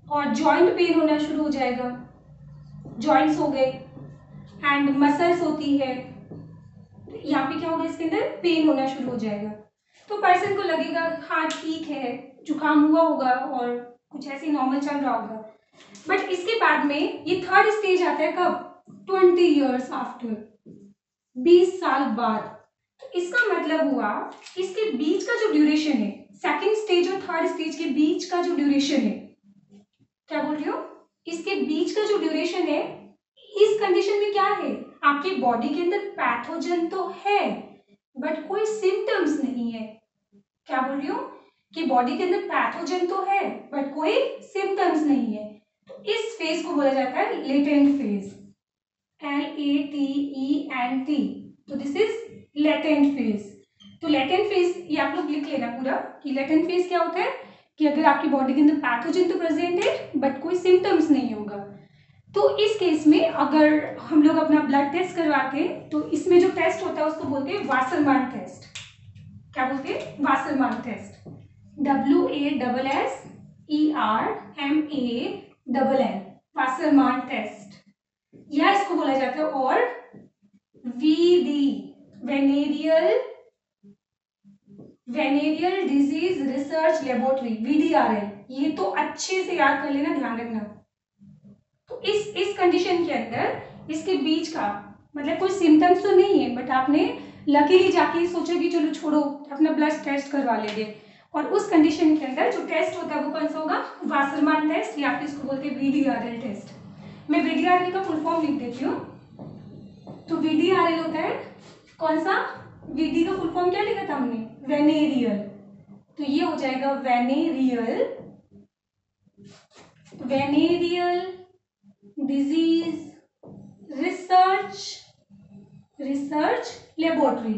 और जॉइंट पेन होना शुरू हो जाएगा, जॉइंट्स हो गए, एंड मसल्स होती है, यहाँ पे क्या होगा इसके अंदर पेन होना शुरू हो जाएगा। तो पर्सन को लगेगा हाँ ठीक है, जुकाम हुआ होगा और कुछ ऐसे नॉर्मल चल रहा होगा, बट इसके बाद में ये थर्ड स्टेज आता है कब, 20 years आफ्टर, 20 साल बाद। तो इसका मतलब हुआ इसके बीच का जो ड्यूरेशन है, सेकंड स्टेज और थर्ड स्टेज के बीच का जो ड्यूरेशन है, क्या बोल रही हो, इसके बीच का जो ड्यूरेशन है, इस कंडीशन में क्या है, आपकी बॉडी के अंदर पैथोजन तो है बट कोई सिम्टम्स नहीं है। क्या बोल रही हो कि बॉडी के अंदर पैथोजन तो है बट कोई सिम्टम्स नहीं है। तो इस फेज को बोला जाता है लेटेंट फेज, LATENT। तो दिस इज लेटेंट फेज। तो लेटेंट फेज ये आप लोग लिख लेना पूरा कि लेटेंट फेज क्या होता है कि अगर आपकी बॉडी के अंदर पैथोजन तो प्रेजेंट है बट कोई सिम्टम्स नहीं होगा। तो इस केस में अगर हम लोग अपना ब्लड टेस्ट करवाते हैं तो इसमें जो टेस्ट होता है उसको बोलते हैं वासरमान टेस्ट। क्या बोलते हैं, वासरमान टेस्ट, WASSERMANN, वासरमान टेस्ट, या इसको बोला जाता है और VD, venereal disease research laboratory, VDRL। ये तो अच्छे से याद कर लेना, ध्यान रखना। तो इस कंडीशन के अंदर इसके बीच का मतलब कोई सिम्टम्स तो नहीं है बट आपने लकीली जाके सोचा कि चलो छोड़ो अपना ब्लड टेस्ट करवा लेंगे, और उस कंडीशन के अंदर जो टेस्ट होता है वो कौन सा होगा, वासरमान टेस्ट, या फिर इसको बोलते हैं VDRL टेस्ट। मैं VDRL का फुल फॉर्म लिख देती हूँ। तो VDRL होता है कौन सा, VD का फुल फॉर्म क्या लिखा था हमने, वेनेरियल, तो ये हो जाएगा वेनेरियल डिजीज रिसर्च लेबोरेटरी,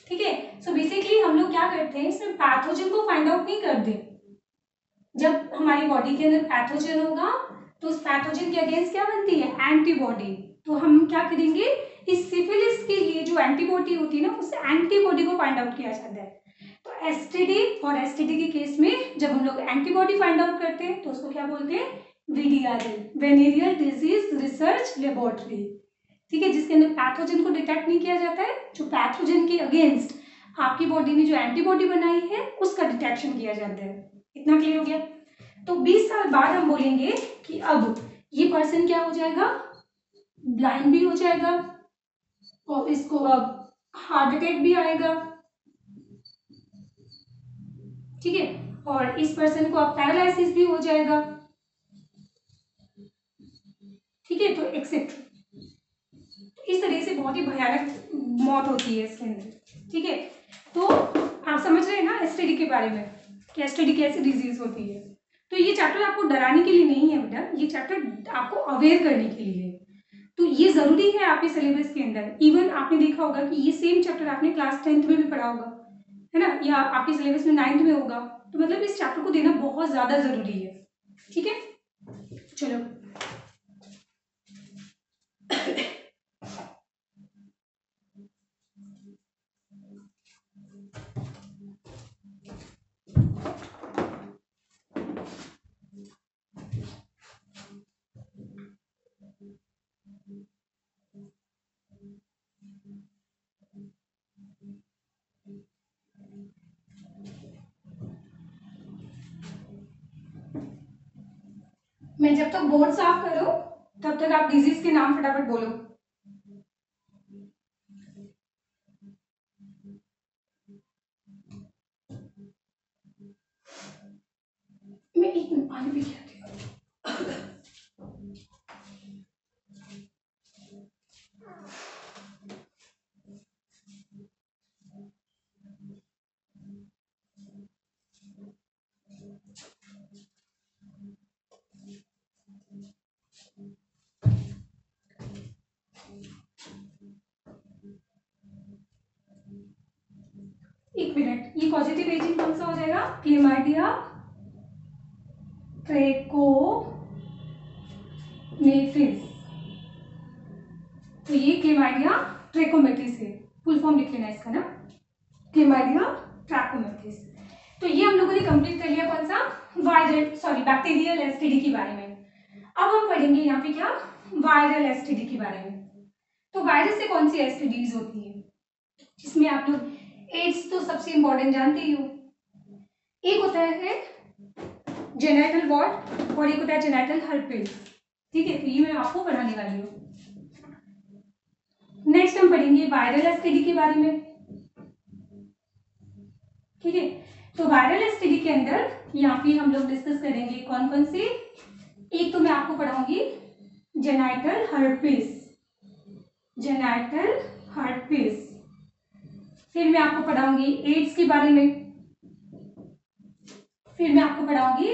ठीक है। सो बेसिकली हम लोग क्या करते हैं, इसमें पैथोजन को फाइंड आउट नहीं करते। जब हमारी बॉडी के अंदर पैथोजन होगा तो उस पैथोजन के अगेंस्ट क्या बनती है, एंटीबॉडी। तो हम क्या करेंगे, इस सिफिलिस के लिए जो एंटीबॉडी होती है ना, उस एंटीबॉडी को फाइंड आउट किया जाता है। तो एसटीडी और एसटीडी के केस में जब हम लोग एंटीबॉडी फाइंड आउट करते हैं तो उसको क्या बोलते हैं, VDRL, venereal disease research laboratory, ठीक है, जिसके अंदर पैथोजन को डिटेक्ट नहीं किया जाता है, जो पैथोजन के अगेंस्ट आपकी बॉडी ने जो एंटीबॉडी बनाई है उसका डिटेक्शन किया जाता है। इतना क्लियर हो गया। तो 20 साल बाद हम बोलेंगे कि अब ये पर्सन क्या हो जाएगा, ब्लाइंड भी हो जाएगा, और इसको अब हार्ट अटैक भी आएगा, ठीक है, और इस पर्सन को अब पैरालिसिस भी हो जाएगा, ठीक है, तो एक्सेट्रा। इस तरह से बहुत ही भयानक मौत होती है इसके अंदर, ठीक है। तो आप समझ रहे हैं ना एसटीडी के बारे में कि एसटीडी कैसी डिजीज होती है। तो ये चैप्टर आपको डराने के लिए नहीं है बेटा, ये चैप्टर आपको अवेयर करने के लिए है। तो ये जरूरी है आपके सिलेबस के अंदर। इवन आपने देखा होगा कि ये सेम चैप्टर आपने क्लास 10th में भी पढ़ा होगा, है ना, या आपके सिलेबस में 9th में होगा। तो मतलब इस चैप्टर को देना बहुत ज्यादा जरूरी है, ठीक है। चलो मैं जब तक बोर्ड साफ करूं तब तक आप डिजीज के नाम फटाफट बोलो। मैं एक मिनट पानी पी के आती हूँ। एक मिनट, ये पॉजिटिव एजेंट कौन सा हो जाएगा? क्लेमाइडिया ट्रैकोमेटिस। तो ये क्लेमाइडिया ट्रैकोमेटिस है, फुल फॉर्म लिख लेना इसका ना, क्लेमाइडिया ट्रैकोमेटिस। तो ये हम लोगों ने कंप्लीट कर लिया कौन सा? बैक्टीरियल एसटीडी के बारे में। अब हम पढ़ेंगे यहाँ पे क्या? वायरल एसटीडी के बारे में। तो वायरस से कौन सी एसटीडीज होती है, जिसमें आप लोग एड्स तो सबसे इंपॉर्टेंट जानते ही हो। एक होता है जेनाइटल वॉर्ड और एक होता है जेनाइटल हर्पेस। ठीक है, तो ये मैं आपको पढ़ाने वाली हूँ। नेक्स्ट हम पढ़ेंगे वायरल एसटीडी के बारे में। ठीक है, तो वायरल एसटीडी के अंदर यहाँ पे हम लोग डिस्कस करेंगे कौन कौन से। एक तो मैं आपको पढ़ाऊंगी जेनाइटल हर्पेस, जेनाइटल हर्पेस। फिर मैं आपको पढ़ाऊंगी एड्स के बारे में। फिर मैं आपको पढ़ाऊंगी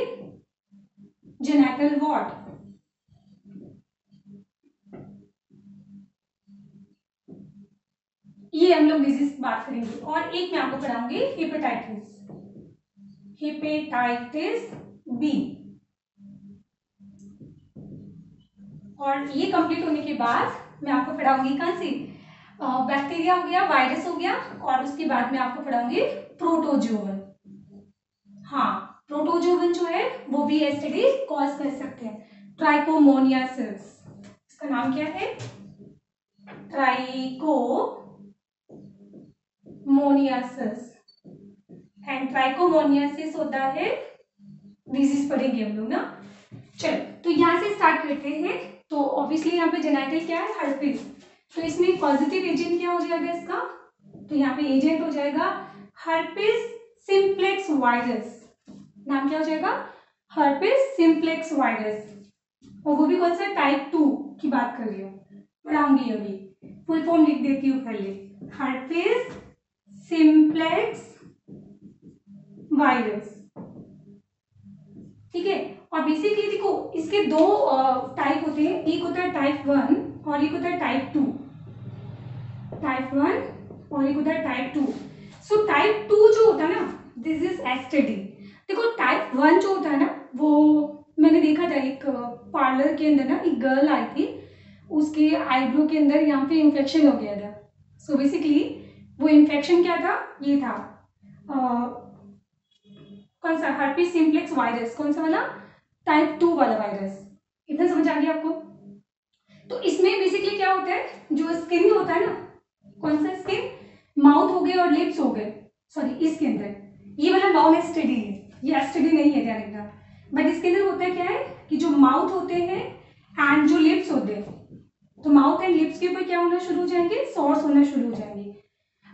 जेनाइटल वॉर्ड। ये हम लोग डिजीज बात करेंगे। और एक मैं आपको पढ़ाऊंगी हेपेटाइटिस, हेपेटाइटिस बी। और ये कंप्लीट होने के बाद मैं आपको पढ़ाऊंगी कौन सी? बैक्टीरिया हो गया, वायरस हो गया, और उसके बाद मैं आपको पढ़ाऊंगी प्रोटोजोवन। हाँ, प्रोटोजोवन जो है वो भी एसटीडी कॉज कर सकते हैं। ट्राइकोमोनियासिस, इसका नाम क्या है? ट्राइकोमोनियासिस। एंड ट्राइकोमोनियासिस होता है, डिजीज पढ़ेंगे हम लोग ना। चलो, तो यहाँ से स्टार्ट करते हैं। तो ऑब्वियसली यहाँ पे जेनाइटल क्या है? हर्पिस। तो इसमें पॉजिटिव एजेंट क्या हो जाएगा इसका? तो यहाँ पे एजेंट हो जाएगा हर्पिस सिम्प्लेक्स वायरस। नाम क्या हो जाएगा? Herpes simplex virus. और वो भी कौन सा? टाइप 2 की बात कर रही हूँ, पढ़ाऊंगी अभी। फुल फॉर्म लिख देती हूँ पहले, हर्पिस सिम्प्लेक्स वायरस। ठीक है, और बेसिकली देखो इसके दो टाइप होते हैं। एक होता है टाइप 1 और एक होता है टाइप 2। टाइप 1 और एक होता है टाइप 2। सो टाइप 2 जो होता है ना, दिस इज एसटीडी। देखो टाइप 1 जो होता है ना, वो मैंने देखा था एक पार्लर के अंदर ना, एक गर्ल आई थी, उसके आईब्रो के अंदर यहाँ पे इन्फेक्शन हो गया था। सो बेसिकली वो इन्फेक्शन क्या था? ये था कौन सा? Herpes simplex virus. कौन सा वाला? टाइप 2 वाला वायरस। इतना समझ आ गया आपको? तो इसमें बेसिकली क्या होता है, जो स्किन होता है ना, कौन सा स्किन? माउथ हो गए और लिप्स हो गए, सॉरी इसके अंदर ये वाला नॉन एसटीडी है, ये एसटीडी नहीं है, ध्यान रखना। बट इसके अंदर होता है क्या है कि जो माउथ होते हैं एंड जो लिप्स होते हैं, तो माउथ एंड लिप्स के ऊपर क्या होना शुरू हो जाएंगे? सॉर्स होना शुरू हो जाएंगे,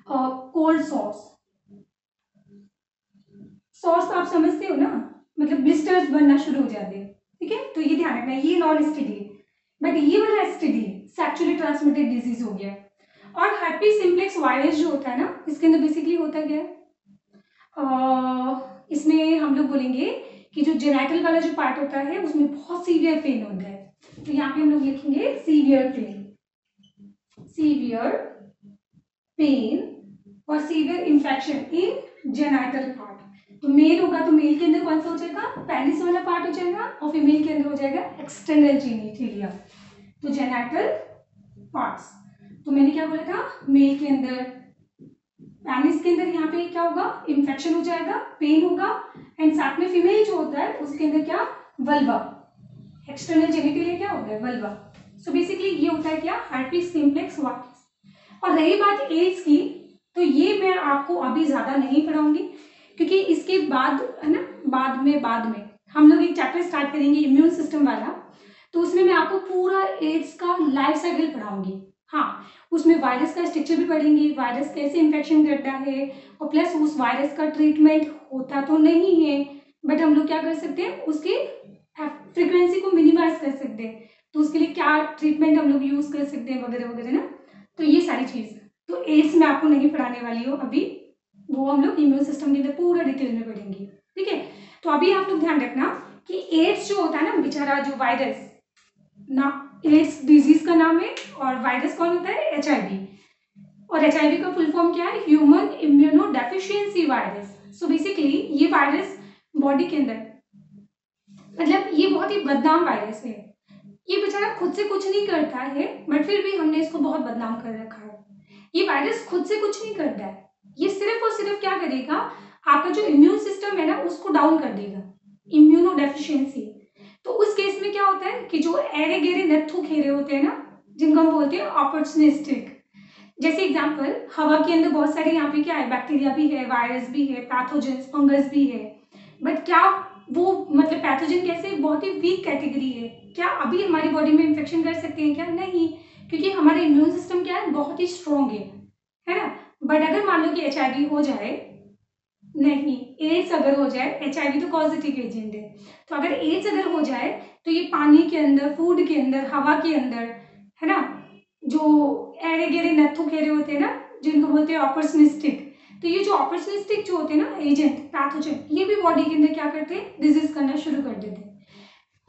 कोल्ड सॉर्स। सॉर्स आप समझते हो ना, मतलब ब्लिस्टर्स बनना शुरू हो जाते हैं। ठीक है, तो ये ध्यान रखना, ये नॉन एसटीडी है। बट ये वाला एसटीडी सेक्सुअली ट्रांसमिटेड डिजीज हो गया। और हर्पिस सिम्प्लेक्स वायरस जो होता है ना, इसके अंदर बेसिकली होता क्या है? इसमें हम लोग बोलेंगे कि जो जेनाइटल वाला जो पार्ट होता है उसमें बहुत सीवियर पेन होता है। तो यहाँ पे हम लोग लिखेंगे सीवियर पेन, सीवियर पेन और सीवियर इंफेक्शन इन जेनाइटल पार्ट। तो मेल होगा तो मेल के अंदर कौन सा हो जाएगा? पेनिस वाला पार्ट हो जाएगा, और फीमेल के अंदर हो जाएगा एक्सटर्नल जेनिटलिया। तो जेनाइटल पार्ट्स, तो मैंने क्या बोला था? मेल के अंदर पेनिस के अंदर यहाँ पे क्या होगा? इन्फेक्शन हो जाएगा, पेन होगा, एंड साथ में फीमेल जो होता है उसके अंदर क्या? वल्वा, एक्सटर्नल जेनिटलिया क्या होता है? वल्वा। सो बेसिकली ये होता है क्या? Herpes simplex virus. और रही बात एड्स की, तो ये मैं आपको अभी ज्यादा नहीं पढ़ाऊंगी, क्योंकि इसके बाद है ना, बाद में हम लोग एक चैप्टर स्टार्ट करेंगे इम्यून सिस्टम वाला, तो उसमें मैं आपको पूरा एड्स का लाइफ साइकिल पढ़ाऊंगी। हाँ, उसमें वायरस का स्ट्रक्चर भी पढ़ेंगे, वायरस कैसे इन्फेक्शन करता है, और प्लस उस वायरस का ट्रीटमेंट होता तो नहीं है, बट हम लोग क्या कर सकते हैं, उसकी फ्रिक्वेंसी को मिनिमाइज कर सकते हैं, तो उसके लिए क्या ट्रीटमेंट हम लोग यूज कर सकते हैं वगैरह वगैरह ना। तो ये सारी चीज़, तो एड्स मैं आपको नहीं पढ़ाने वाली हूँ अभी, वो हम लोग इम्यून सिस्टम के अंदर पूरा डिटेल में पढ़ेंगे, ठीक है। तो अभी आप लोग ध्यान रखना कि एड्स जो होता है ना बेचारा, जो वायरस ना, एड्स डिजीज का नाम है, और वायरस कौन होता है, HIV, और HIV का फुल फॉर्म क्या है, human immuno deficiency virus. So basically ये वायरस बॉडी के अंदर, मतलब ये बहुत ही बदनाम वायरस है, ये बेचारा खुद से कुछ नहीं करता है, बट फिर भी हमने इसको बहुत बदनाम कर रखा है। ये वायरस खुद से कुछ नहीं करता है, ये सिर्फ और सिर्फ क्या करेगा, आपका जो इम्यून सिस्टम है ना उसको डाउन कर देगा, इम्यूनो डेफिशिएंसी। तो उस केस में क्या होता है कि जो एरे गेरे नत्थु खेरे होते हैं ना, जिनको हम बोलते हैं अपॉर्चुनिस्टिक, जैसे एग्जांपल हवा के अंदर बहुत सारे यहाँ पे क्या है, बैक्टीरिया भी है, वायरस भी है, पैथोजेंस, फंगस भी है, बट क्या वो मतलब पैथोजन कैसे, बहुत ही वीक कैटेगरी है, क्या अभी हमारी बॉडी में इन्फेक्शन कर सकते हैं क्या, नहीं, क्योंकि हमारा इम्यून सिस्टम क्या है, बहुत ही स्ट्रॉन्ग है ना। बट अगर मान लो कि HIV हो जाए, नहीं, एड्स अगर हो जाए, HIV तो पॉजिटिव एजेंट है, तो अगर एड्स अगर हो जाए तो ये पानी के अंदर, फूड के अंदर, हवा के अंदर, है ना, जो एरे गेरे नत्थु खेरे होते हैं ना, जिनको बोलते हैं अपॉर्चुनिस्टिक, तो ये जो अपॉर्चुनिस्टिक जो होते हैं ना एजेंट, पैथोजन, ये भी बॉडी के अंदर क्या करते हैं, डिजीज करना शुरू कर देते हैं।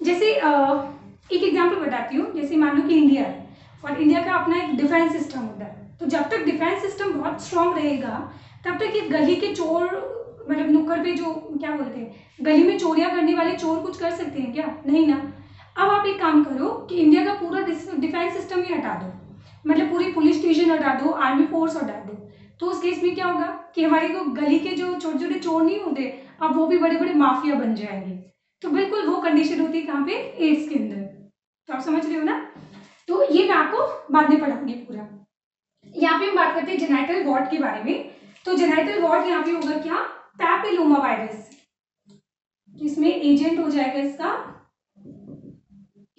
जैसे एक एग्जांपल बताती हूँ, जैसे मान लो कि इंडिया है, और इंडिया का अपना एक डिफेंस सिस्टम होता है, तो जब तक डिफेंस सिस्टम बहुत स्ट्रांग रहेगा तब तक ये गली के चोर, मतलब नुक्कड़ पे जो क्या बोलते हैं, गली में चोरियां करने वाले चोर कुछ कर सकते हैं क्या, नहीं ना। अब आप एक काम करो कि इंडिया का पूरा डिफेंस सिस्टम ही हटा दो, मतलब पूरी पुलिस स्टेशन हटा दो, आर्मी फोर्स हटा दो, तो उस केस में क्या होगा कि हमारे को गली के जो छोटे छोटे चोर नहीं होते, अब वो भी बड़े बड़े माफिया बन जाएंगे। तो बिल्कुल वो कंडीशन होती है कहाँ पे, एड्स के अंदर। तो आप समझ रहे हो ना, तो ये मैं आपको बाद में पढ़ाऊंगी पूरा। यहाँ पे हम बात करते हैं जेनाइटल वॉर्ड के बारे में। तो जेनाइटल वॉर्ड यहाँ पे होगा क्या, पैपिलोमा वायरस, इसमें एजेंट हो जाएगा इसका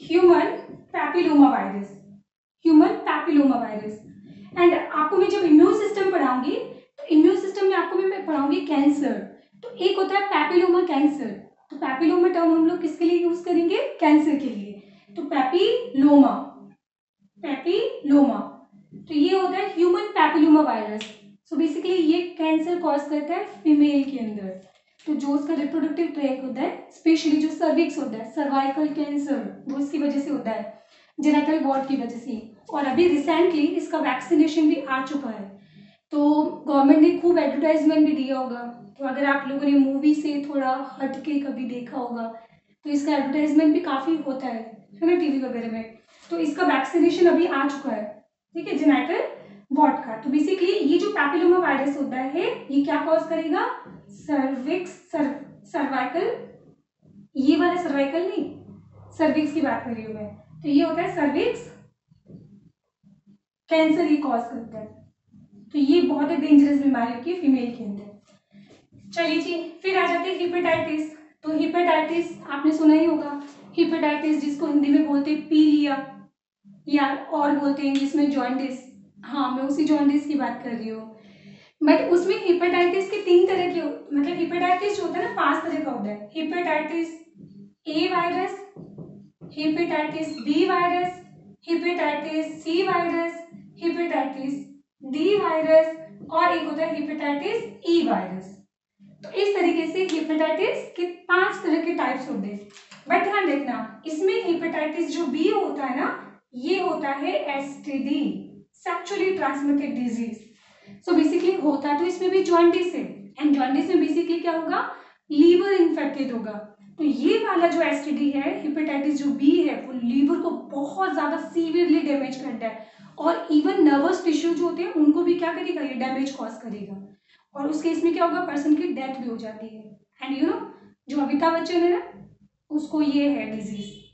human papilloma virus, human papilloma virus. And आपको मैं जब इम्यून सिस्टम पढ़ाऊंगी, तो इम्यून सिस्टम में आपको मैं पढ़ाऊंगी कैंसर। तो एक होता है पैपिलोमा कैंसर, तो पैपिलोमा टर्म हम लोग किसके लिए यूज करेंगे, कैंसर के लिए, तो पैपिलोमा, पैपिलोमा, तो ये होता है human papilloma virus. So basically ये कैंसर कॉज करता है फीमेल के अंदर, तो जो उसका रिप्रोडक्टिव ट्रैक होता है, स्पेशली जो सर्विक्स होता है, सर्वाइकल कैंसर, वो इसकी वजह से होता है, जेनाइटल वॉर्ड की वजह से। और अभी रिसेंटली इसका वैक्सीनेशन भी आ चुका है, तो गवर्नमेंट ने खूब एडवर्टाइजमेंट भी दिया होगा, तो अगर आप लोगों ने मूवी से थोड़ा हट के कभी देखा होगा तो इसका एडवर्टाइजमेंट भी काफ़ी होता है ना, टीवी वगैरह में। तो इसका वैक्सीनेशन अभी आ चुका है, ठीक है, जेनाइटल वॉर्ड का। तो बेसिकली ये जो पैपिलोमा वायरस होता है, ये क्या कॉज करेगा, सर्विक्स, सर्वाइकल, ये वाला सर्वाइकल नहीं, सर्विक्स की बात कर रही हूँ मैं, तो ये होता है सर्विक्स कैंसर, ये कॉज करता है। तो ये बहुत ही डेंजरस बीमारी होती है फीमेल के अंदर। चलिए जी, फिर आ जाते हैं हिपेटाइटिस। तो हिपेटाइटिस आपने सुना ही होगा, हिपेटाइटिस जिसको हिंदी में बोलते हैं पीलिया, या और बोलते हैं जिसमें जॉन्डिस, हाँ मैं उसी जॉन्डिस की बात कर रही हूँ। बट उसमें हिपेटाइटिस के 3 तरह के, मतलब हिपेटाइटिस जो होता है ना 5 तरह का होता है, hepatitis A virus, hepatitis B virus, hepatitis C virus, hepatitis D virus, और एक होता है हेपेटाइटिस ई वायरस। तो इस तरीके से हेपेटाइटिस के 5 तरह के टाइप्स होते हैं। बट ध्यान रखना, इसमें हेपेटाइटिस जो बी होता है ना, ये होता है STD, sexually transmitted disease. So basically होता तो इसमें भी जॉन्डिस है, एंड जॉन्डिस में बेसिकली क्या होगा, लीवर इन्फेक्टेड होगा। तो ये वाला जो एसटीडी है, हेपेटाइटिस जो बी है, वो लीवर को बहुत ज्यादा सीवियरली डैमेज करता है, और इवन नर्वस टिश्यू जो होते हैं उनको भी क्या करेगा, ये डैमेज कॉज करेगा, और उस केस में क्या होगा, पर्सन की डेथ भी हो जाती है। एंड यू नो जो अमिताभ बच्चन है ना, उसको ये है डिजीज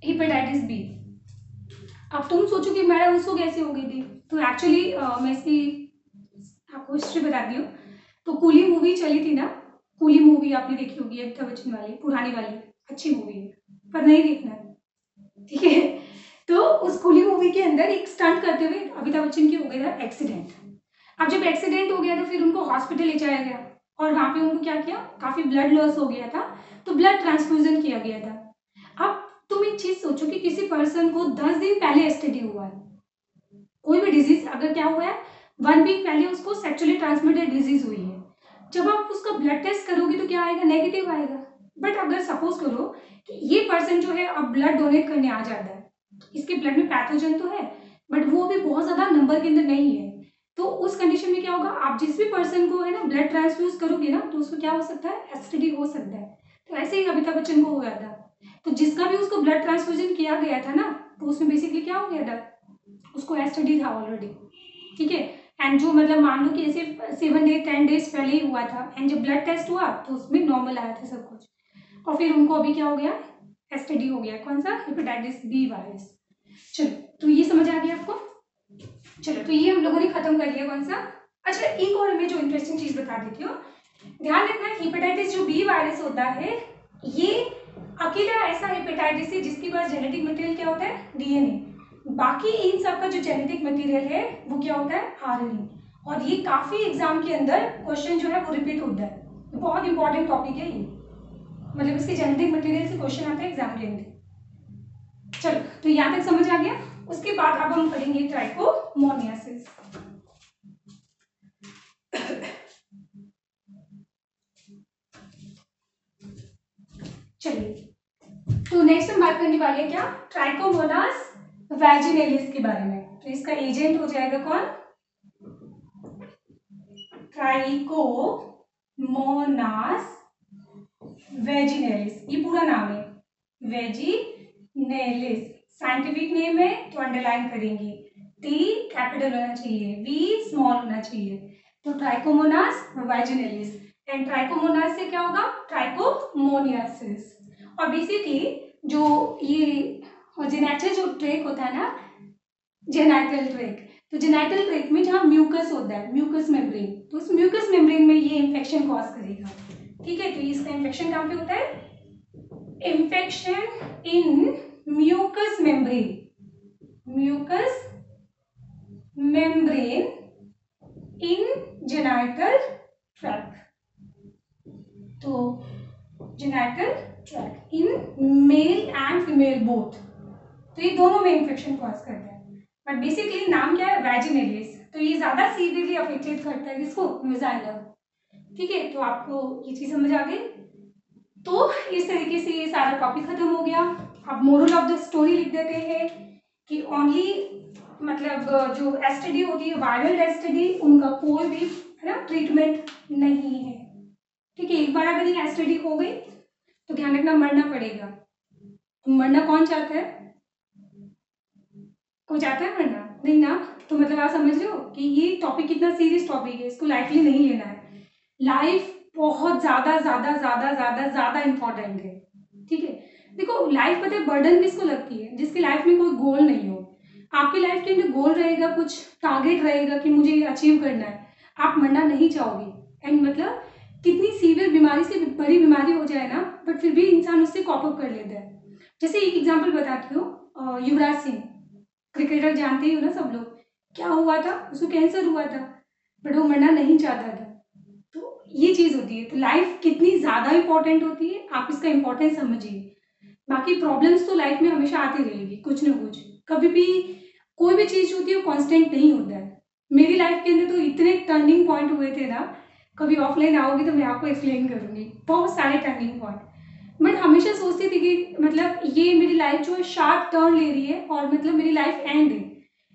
हेपेटाइटिस बी। अब तुम सोचो कि मैडम उसको कैसे हो गई थी, तो एक्चुअली मैं इसकी आपको हिस्ट्री बताती हूँ। तो कूली मूवी चली थी ना, कूली मूवी आपने देखी होगी, अमिताभ बच्चन वाली, पुरानी वाली, अच्छी मूवी है पर नहीं देखना है, ठीक है। तो उस कूली मूवी के अंदर एक स्टंट करते हुए अमिताभ बच्चन की हो गया था एक्सीडेंट। अब जब एक्सीडेंट हो गया तो फिर उनको हॉस्पिटल ले जाया गया और वहां पे उनको क्या किया, काफी ब्लड लॉस हो गया था, तो ब्लड ट्रांसफ्यूजन किया गया था। अब तुम एक चीज सोचो कि किसी पर्सन को 10 दिन पहले एसटीडी हुआ है, कोई भी डिजीज अगर क्या हुआ है 1 वीक पहले उसको सेक्सुअली ट्रांसमिटेड डिजीज हुई है, जब आप उसका ब्लड टेस्ट करोगे तो क्या आएगा, नेगेटिव आएगा। बट अगर सपोज करो कि ये पर्सन जो है अब ब्लड डोनेट करने आ जाता है, इसके ब्लड में पैथोजन तो है बट वो भी बहुत ज्यादा नंबर के अंदर नहीं है, तो उस कंडीशन में क्या होगा, आप जिस भी पर्सन को है ना ब्लड ट्रांसफ्यूज करोगे ना तो उसको क्या हो सकता है, एसटीडी हो सकता है। तो ऐसे ही अमिताभ बच्चन को हो गया था, तो जिसका भी उसको ब्लड ट्रांसफ्यूजन किया गया था ना, तो उसमें बेसिकली क्या हो गया था, उसको एसटीडी था ऑलरेडी, ठीक है। एंड जो मतलब मान लो कि ऐसे 7 डेज 10 डेज पहले ही हुआ था, एंड जब ब्लड टेस्ट हुआ तो उसमें नॉर्मल आया था सब कुछ, और फिर उनको अभी क्या हो गया, एसटीडी हो गया, कौन सा, हेपेटाइटिस बी वायरस। चलो तो ये समझ आ गया आपको। चलो तो ये हम लोगों ने खत्म कर लिया कौन सा। अच्छा एक और मैं जो इंटरेस्टिंग चीज बता देती हूँ, ध्यान रखना हेपेटाइटिस जो बी वायरस होता है ये अकेला ऐसा हेपेटाइटिस है जिसके पास जेनेटिक मटेरियल क्या होता है, डीएनए, बाकी इन सब का जो जेनेटिक मटेरियल है वो क्या होता है, आरएनए। और ये काफी एग्जाम के अंदर क्वेश्चन जो है वो रिपीट होता है, बहुत इंपॉर्टेंट टॉपिक है ये, मतलब इसके जेनेटिक मटेरियल से क्वेश्चन आता है एग्जाम के अंदर। चलो तो यहाँ तक समझ आ गया। उसके बाद अब हम पढ़ेंगे ट्राइकोमोनियासिस। चलिए तो नेक्स्ट हम बात करने वाले हैं क्या, ट्राइकोमोनास वैजिनेलिस के बारे में। तो इसका एजेंट हो जाएगा कौन, ट्राइकोमोनास वेजिनेलिस, ये पूरा नाम है वेजिनेलिस, साइंटिफिक नेम है तो अंडरलाइन करेंगे, टी कैपिटल होना चाहिए, वी स्मॉल होना चाहिए, तो ट्राइकोमोनास वेजिनेलिस। एंड ट्राइकोमोनास से क्या होगा, ट्राइकोमोनियासिस। और बेसिकली जो ये जेनेटल जो ट्रैक होता है ना, जेनाइटल ट्रैक, तो जेनाइटल ट्रैक में जहाँ म्यूकस होता है, म्यूकस मेम्ब्रेन, तो उस म्यूकस मेम्ब्रेन में ये इंफेक्शन कॉज करेगा, ठीक है। तो इसका इंफेक्शन कहाँ पे होता है, infection in mucous membrane, mucous membrane in genital track, तो genital track in male and female both, तो ये दोनों में इंफेक्शन कॉज करता है। बट बेसिकली नाम क्या है, वैजिनेलिस, तो ये ज्यादा सीवियरली अफेक्टेड करता है किसको, वेजाइना, ठीक है। तो आपको ये चीज समझ आ गई। तो इस तरीके से ये सारा टॉपिक खत्म हो गया। अब मोरल ऑफ द स्टोरी लिख देते हैं कि ओनली मतलब जो एसटीडी होती है, वायरल एसटीडी, उनका कोई भी है ना ट्रीटमेंट नहीं है, ठीक है। एक बार अगर ये एसटीडी हो गई तो ध्यान रखना मरना पड़ेगा। मरना कौन चाहता है, कोई चाहता है मरना, नहीं ना। तो मतलब आप समझ रहे हो कि ये टॉपिक कितना सीरियस टॉपिक है, इसको लाइटली नहीं लेना है। लाइफ बहुत ज्यादा ज्यादा ज्यादा ज्यादा ज्यादा इंपॉर्टेंट है, ठीक है। देखो लाइफ पता है बर्डन किसको लगती है, जिसकी लाइफ में कोई गोल नहीं हो। आपकी लाइफ के अंदर गोल रहेगा, कुछ टारगेट रहेगा कि मुझे अचीव करना है, आप मरना नहीं चाहोगे। एंड मतलब कितनी सीवियर बीमारी से बड़ी बीमारी हो जाए ना, बट फिर भी इंसान उससे कॉप अप कर लेता है। जैसे एक एग्जाम्पल बताती हूँ, युवराज सिंह क्रिकेटर, जानते ही हो ना सब लोग, क्या हुआ था, उसको कैंसर हुआ था बट वो मरना नहीं चाहता था। तो ये चीज होती है, तो लाइफ कितनी ज्यादा इंपॉर्टेंट होती है, आप इसका इंपॉर्टेंस समझिए। बाकी प्रॉब्लम्स तो लाइफ में हमेशा आती रहेगी कुछ ना कुछ, कभी भी कोई भी चीज होती है वो कांस्टेंट नहीं होता है। मेरी लाइफ के अंदर तो इतने टर्निंग पॉइंट हुए थे ना, कभी ऑफलाइन आओगी तो मैं आपको एक्सप्लेन करूंगी, बहुत सारे टर्निंग पॉइंट। बट हमेशा सोचती थी कि मतलब ये मेरी लाइफ जो है शार्प टर्न ले रही है और मतलब मेरी लाइफ एंड है।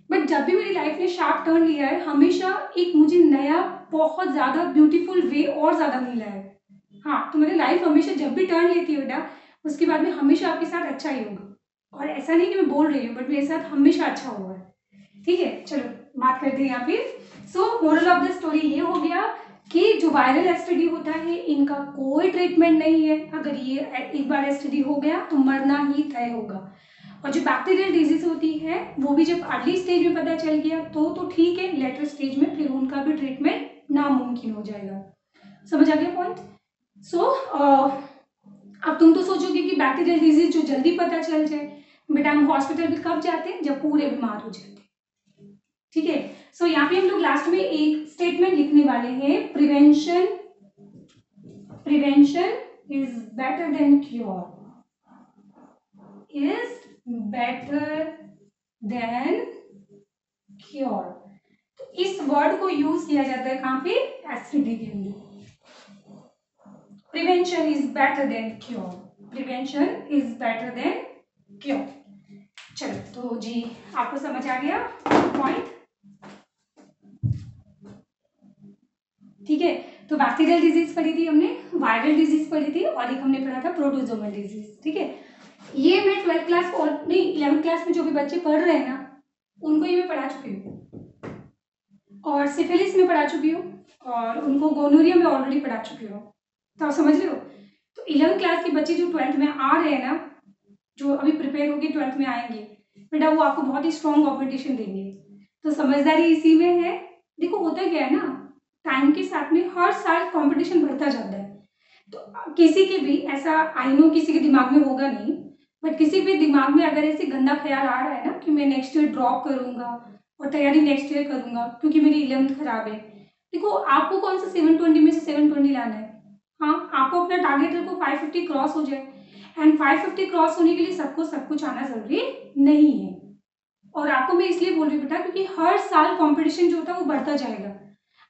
बट जब भी मेरी लाइफ ने शार्प टर्न लिया है, हमेशा एक मुझे नया बहुत ज्यादा ब्यूटीफुल वे और ज्यादा मिला है। हाँ, तो मेरी लाइफ हमेशा जब भी टर्न लेती है बेटा, उसके बाद में हमेशा आपके साथ अच्छा ही होगा। और ऐसा नहीं कि मैं बोल रही हूँ, बट मेरे साथ हमेशा अच्छा हुआ है, ठीक है। चलो बात करते हैं यहाँ पे। सो मोरल ऑफ द स्टोरी ये हो गया कि जो वायरल एसटीडी होता है इनका कोई ट्रीटमेंट नहीं है। अगर ये एक बार एसटीडी हो गया तो मरना ही तय होगा। और जो बैक्टीरियल डिजीज होती है वो भी जब अर्ली स्टेज में पता चल गया तो ठीक है, लेटर स्टेज में फिर उनका भी ट्रीटमेंट नामुमकिन हो जाएगा। समझ आ गया पॉइंट। सो अब तुम तो सोचोगे कि बैक्टीरियल डिजीज जो जल्दी पता चल जाए, बेटा हम हॉस्पिटल भी कब जाते हैं, जब पूरे बीमार हो जाते हैं। ठीक है, सो यहाँ पे हम लोग लास्ट में एक स्टेटमेंट लिखने वाले हैं, prevention is better than cure, is better than cure. तो इस वर्ड को यूज किया जाता है कहाँ पे, एसटीडी के लिए। Prevention is better than cure, prevention is better than cure. चलो तो जी आपको समझ आ गया पॉइंट। ठीक है, तो बैक्टीरियल डिजीज पढ़ी थी हमने, वायरल डिजीज पढ़ी थी, और एक हमने पढ़ा था प्रोटोजोमल डिजीज। ठीक है, ये मैं 12th क्लास और नहीं 11th क्लास में जो भी बच्चे पढ़ रहे हैं ना, उनको ये मैं पढ़ा चुकी हूँ, और सिफिलिस में पढ़ा चुकी हूँ, और उनको गोनोरिया में ऑलरेडी पढ़ा चुकी हूँ। तो आप समझ रहे हो। तो 11th क्लास के बच्चे जो 12th में आ रहे हैं ना, जो अभी प्रिपेयर होकर 12th में आएंगे, बेटा वो आपको बहुत ही स्ट्रॉन्ग कॉम्पिटिशन देंगे। तो समझदारी इसी में है। देखो होता क्या है ना, टाइम के साथ में हर साल कंपटीशन बढ़ता जाता है। तो किसी के भी ऐसा, आई नो किसी के दिमाग में होगा नहीं, बट किसी भी दिमाग में अगर ऐसे गंदा ख्याल आ रहा है ना कि मैं नेक्स्ट ईयर ड्रॉप करूंगा और तैयारी नेक्स्ट ईयर करूंगा क्योंकि मेरी 11th खराब है। देखो आपको कौन सा 720 में से 720 लाना है। हाँ, आपको अपना टारगेट रखो 550 क्रॉस हो जाए, एंड 550 क्रॉस होने के लिए सबको सब कुछ आना जरूरी नहीं है। और आपको मैं इसलिए बोल रही हूँ बेटा, क्योंकि हर साल कंपटीशन जो होता है वो बढ़ता जाएगा।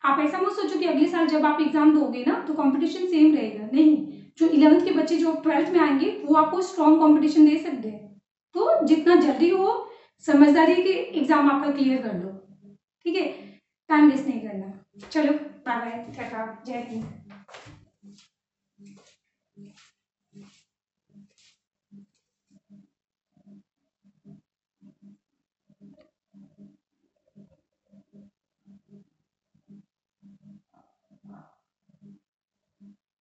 आप ऐसा मत सोचो कि अगले साल जब आप एग्जाम दोगे ना तो कंपटीशन सेम रहेगा, नहीं। जो 11th के बच्चे जो 12th में आएंगे वो आपको स्ट्रॉन्ग कंपटीशन दे सकते हैं। तो जितना जल्दी हो समझदारी के एग्जाम आपका क्लियर कर लो। ठीक है, टाइम वेस्ट नहीं करना। चलो बाय बाय, टाटा, जय हिंद।